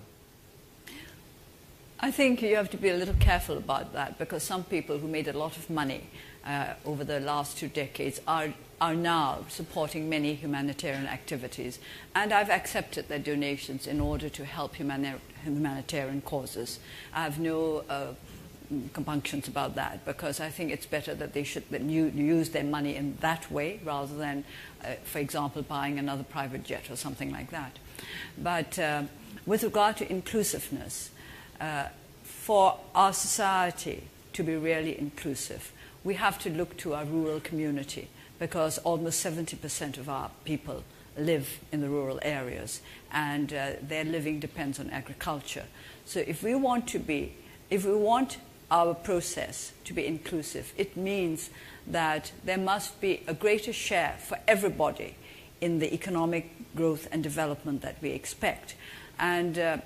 I think you have to be a little careful about that, because some people who made a lot of money over the last 2 decades are now supporting many humanitarian activities, and I've accepted their donations in order to help humanitarian causes. I have no compunctions about that, because I think it's better that they should use their money in that way rather than, for example, buying another private jet or something like that. But with regard to inclusiveness, for our society to be really inclusive, we have to look to our rural community, because almost 70% of our people live in the rural areas, and their living depends on agriculture. So if we want our process to be inclusive, it means that there must be a greater share for everybody in the economic growth and development that we expect. And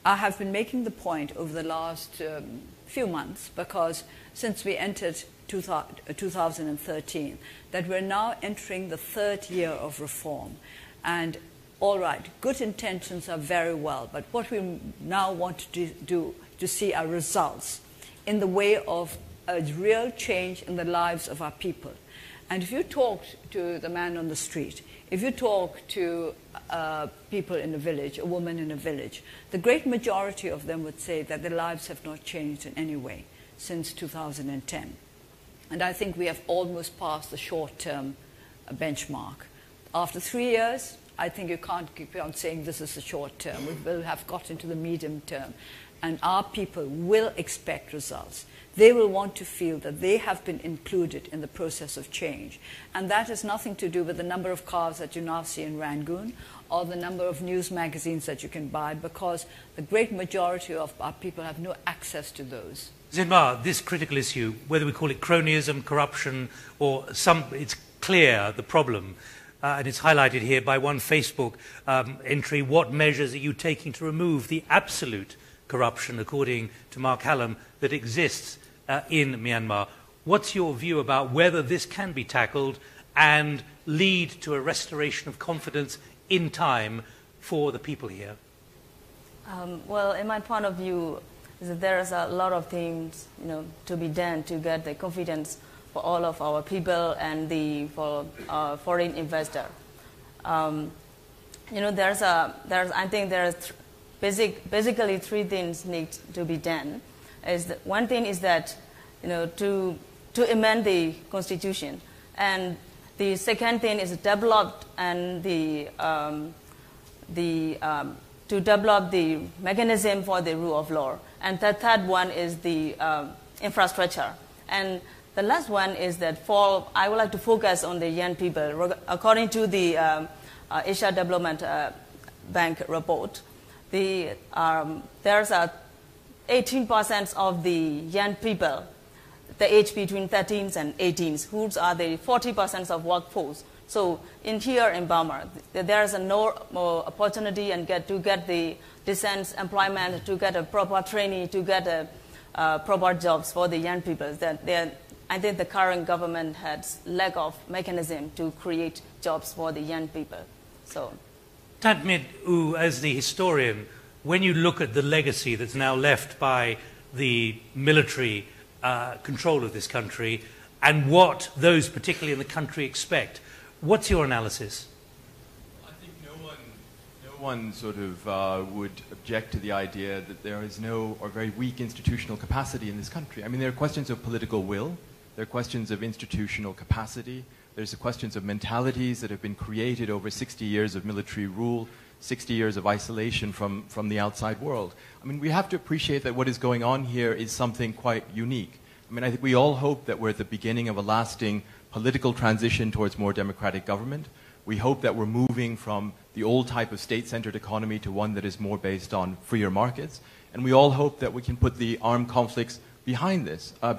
I have been making the point over the last few months, because since we entered 2013, that we're now entering the 3rd year of reform. And all right, good intentions are very well, but what we now want to do to see our results in the way of a real change in the lives of our people. And if you talk to the man on the street, if you talk to people in a village, a woman in a village, the great majority of them would say that their lives have not changed in any way since 2010. And I think we have almost passed the short-term benchmark. After 3 years, I think you can't keep on saying this is the short term. We will have got into the medium term. And our people will expect results. They will want to feel that they have been included in the process of change. And that has nothing to do with the number of cars that you now see in Rangoon or the number of news magazines that you can buy, because the great majority of our people have no access to those. Zinma, this critical issue, whether we call it cronyism, corruption, or it's clear, the problem, and it's highlighted here by one Facebook entry. What measures are you taking to remove the absolute corruption, according to Mark Hallam, that exists in Myanmar. What's your view about whether this can be tackled and lead to a restoration of confidence in time for the people here? Well, in my point of view, is that there is a lot of things, to be done to get the confidence for all of our people and for foreign investor. I think there's basically three things need to be done. One thing is that, to amend the constitution, and the second thing is develop to develop the mechanism for the rule of law, and the third one is the infrastructure, and the last one is that I would like to focus on the young people. According to the Asia Development Bank report, there's 18% of the young people, the age between 13 and 18, who are the 40% of workforce. So here in Burma, there is no more opportunity and to get the decent employment, to get a proper training, to get proper jobs for the young people. I think the current government has lack of mechanism to create jobs for the young people. So, Tantmid U, as the historian, when you look at the legacy that's now left by the military control of this country and what those particularly in the country expect, what's your analysis? I think no one sort of would object to the idea that there is no or very weak institutional capacity in this country. I mean, there are questions of political will, there are questions of institutional capacity, there's the questions of mentalities that have been created over 60 years of military rule, 60 years of isolation from the outside world. I mean, we have to appreciate that what is going on here is something quite unique. I mean, I think we all hope that we're at the beginning of a lasting political transition towards more democratic government. We hope that we're moving from the old type of state-centered economy to one that is more based on freer markets. And we all hope that we can put the armed conflicts behind us. But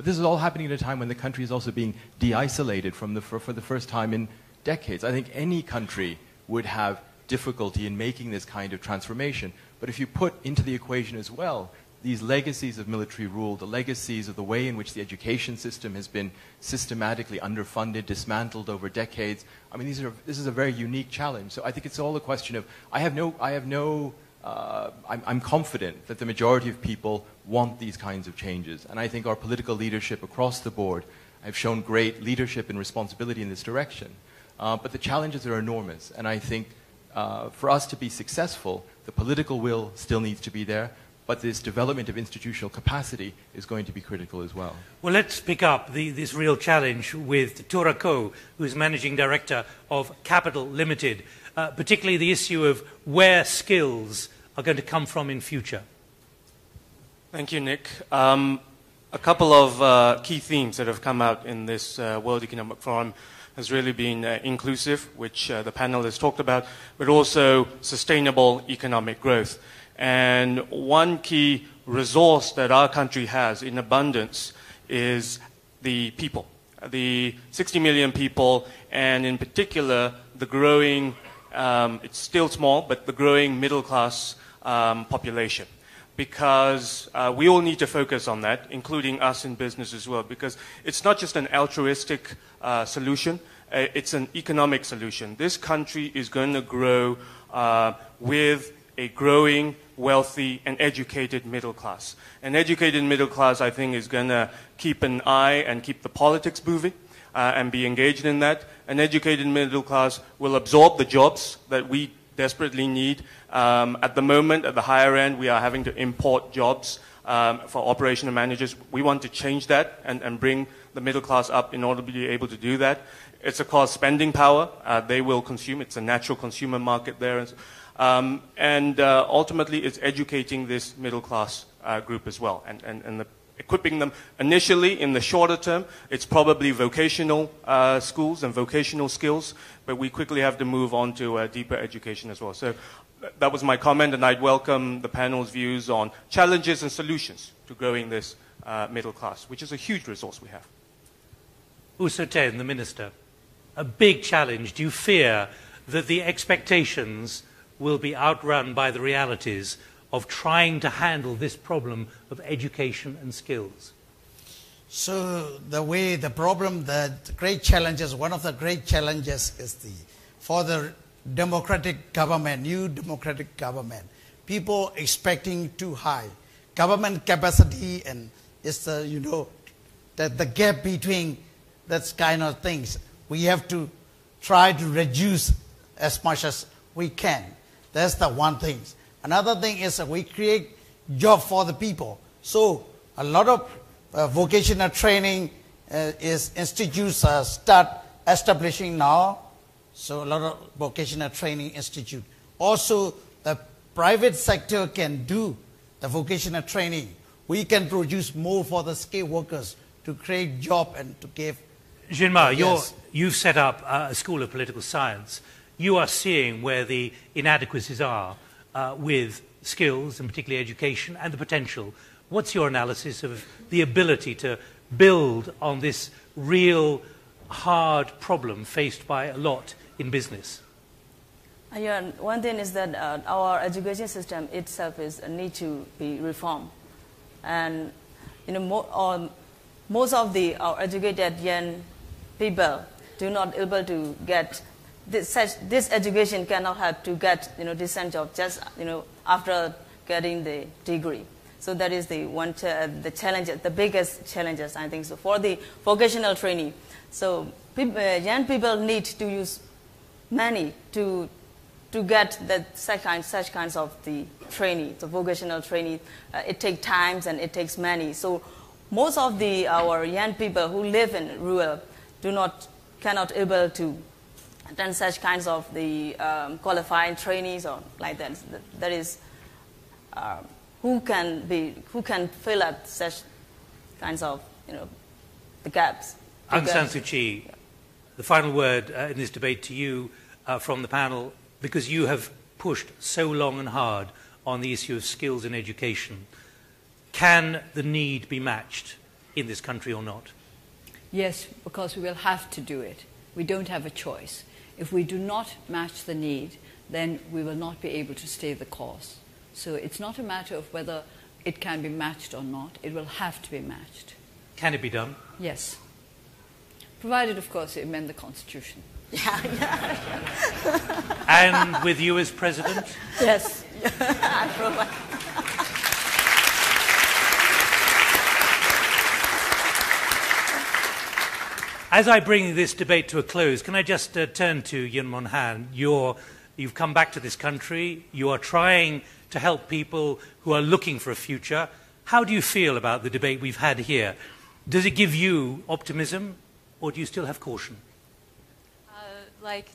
this is all happening at a time when the country is also being de-isolated for the first time in decades. I think any country would have difficulty in making this kind of transformation. But if you put into the equation as well these legacies of military rule, the legacies of the way in which the education system has been systematically underfunded, dismantled over decades, I mean, this is a very unique challenge. So I think it's all a question of, I'm confident that the majority of people want these kinds of changes. And I think our political leadership across the board have shown great leadership and responsibility in this direction. But the challenges are enormous. And I think for us to be successful, the political will still needs to be there, but this development of institutional capacity is going to be critical as well. Well, let's pick up this real challenge with Tora Ko, who is Managing Director of Capital Limited, particularly the issue of where skills are going to come from in future. Thank you, Nick. A couple of key themes that have come out in this World Economic Forum has really been inclusive, which the panel has talked about, but also sustainable economic growth. And one key resource that our country has in abundance is the people, the 60 million people, and in particular the growing, it's still small, but the growing middle class population. Because we all need to focus on that, including us in business as well, because it's not just an altruistic solution, it's an economic solution. This country is going to grow with a growing, wealthy, and educated middle class. An educated middle class, I think, is going to keep an eye and keep the politics moving and be engaged in that. An educated middle class will absorb the jobs that we desperately need. At the moment, at the higher end, we are having to import jobs for operational managers. We want to change that and bring the middle class up in order to be able to do that. It's, of course, spending power. They will consume. It's a natural consumer market there. And ultimately, it's educating this middle class group as well and equipping them. Initially, in the shorter term, it's probably vocational schools and vocational skills, but we quickly have to move on to deeper education as well. So that was my comment, and I'd welcome the panel's views on challenges and solutions to growing this middle class, which is a huge resource we have. U Soten, the Minister, a big challenge. Do you fear that the expectations will be outrun by the realities of trying to handle this problem of education and skills? So the problem, the great challenges, one of the great challenges is for the democratic government, new democratic government, people expecting too high. Government capacity and is the gap between that kind of things. We have to try to reduce as much as we can. That's the one thing. Another thing is that we create job for the people. So a lot of vocational training institutes start establishing now. So a lot of vocational training institute. Also, the private sector can do the vocational training. We can produce more for the skilled workers to create job and to give. Jinma, you've set up a school of political science. You are seeing where the inadequacies are with skills, and particularly education, and the potential. What's your analysis of the ability to build on this real hard problem faced by a lot in business? Yeah, one thing is that our education system itself need to be reformed, and most of our educated young people do not able to get this education cannot help to get decent job just after getting the degree. So that is the one the challenge, the biggest challenges I think so for the vocational training. So young people need to use money to get such kinds of the training, the vocational training. It takes time and it takes money. So most of our young people who live in rural cannot able to attend such kinds of the qualifying trainees or like that. That is who can fill up such kinds of the gaps. Aung San Suu Kyi, the final word in this debate to you from the panel, because you have pushed so long and hard on the issue of skills and education. Can the need be matched in this country or not? Yes, because we will have to do it. We don't have a choice. If we do not match the need, then we will not be able to stay the course. So it's not a matter of whether it can be matched or not. It will have to be matched. Can it be done? Yes. Provided, of course, you amend the Constitution. And with you as President? Yes. As I bring this debate to a close, can I just turn to Yuen Mon Han? You've come back to this country. You are trying to help people who are looking for a future. How do you feel about the debate we've had here? Does it give you optimism, or do you still have caution? Like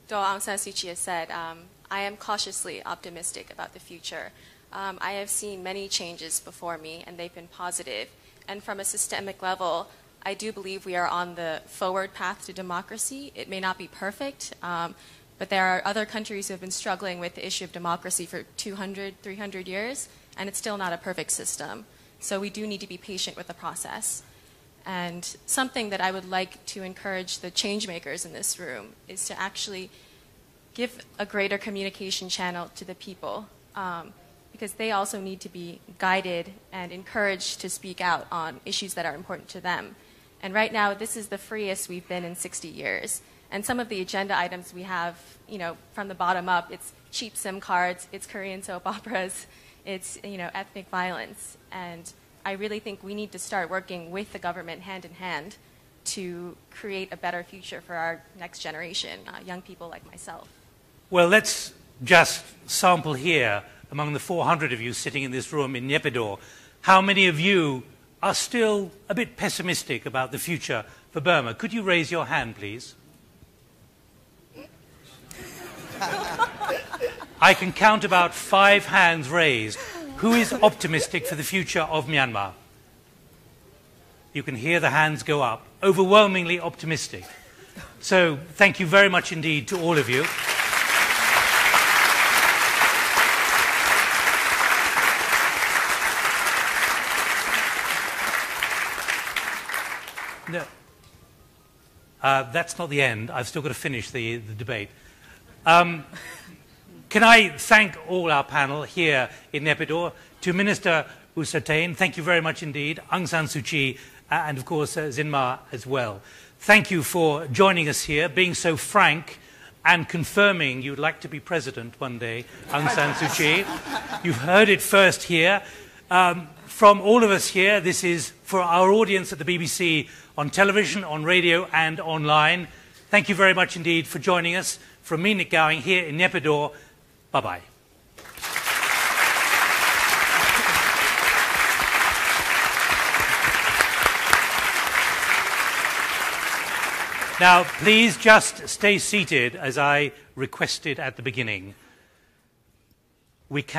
Aung San Suu Kyi has said, I am cautiously optimistic about the future. I have seen many changes before me, and they've been positive. And from a systemic level, I do believe we are on the forward path to democracy. It may not be perfect, but there are other countries who have been struggling with the issue of democracy for 200, 300 years, and it's still not a perfect system. So we do need to be patient with the process. And something that I would like to encourage the change makers in this room is to actually give a greater communication channel to the people, because they also need to be guided and encouraged to speak out on issues that are important to them. And right now, this is the freest we've been in 60 years. And some of the agenda items we have, from the bottom up, it's cheap SIM cards, it's Korean soap operas, it's, ethnic violence. And I really think we need to start working with the government hand in hand to create a better future for our next generation, young people like myself. Well, let's just sample here among the 400 of you sitting in this room in Naypyidaw. How many of you are still a bit pessimistic about the future for Burma? Could you raise your hand, please? I can count about 5 hands raised. Who is optimistic for the future of Myanmar? You can hear the hands go up. Overwhelmingly optimistic. So thank you very much indeed to all of you. No. That's not the end. I've still got to finish the debate. Can I thank all our panel here in Naypyidaw, to Minister U Satain, thank you very much indeed, Aung San Suu Kyi, and of course Myanmar as well. Thank you for joining us here, being so frank and confirming you'd like to be president one day, Aung San Suu Kyi. You've heard it first here. From all of us here, this is for our audience at the BBC on television, on radio and online. Thank you very much indeed for joining us. From me, Nick Gowing, here in Naypyidaw, bye-bye. Now, please just stay seated as I requested at the beginning. We can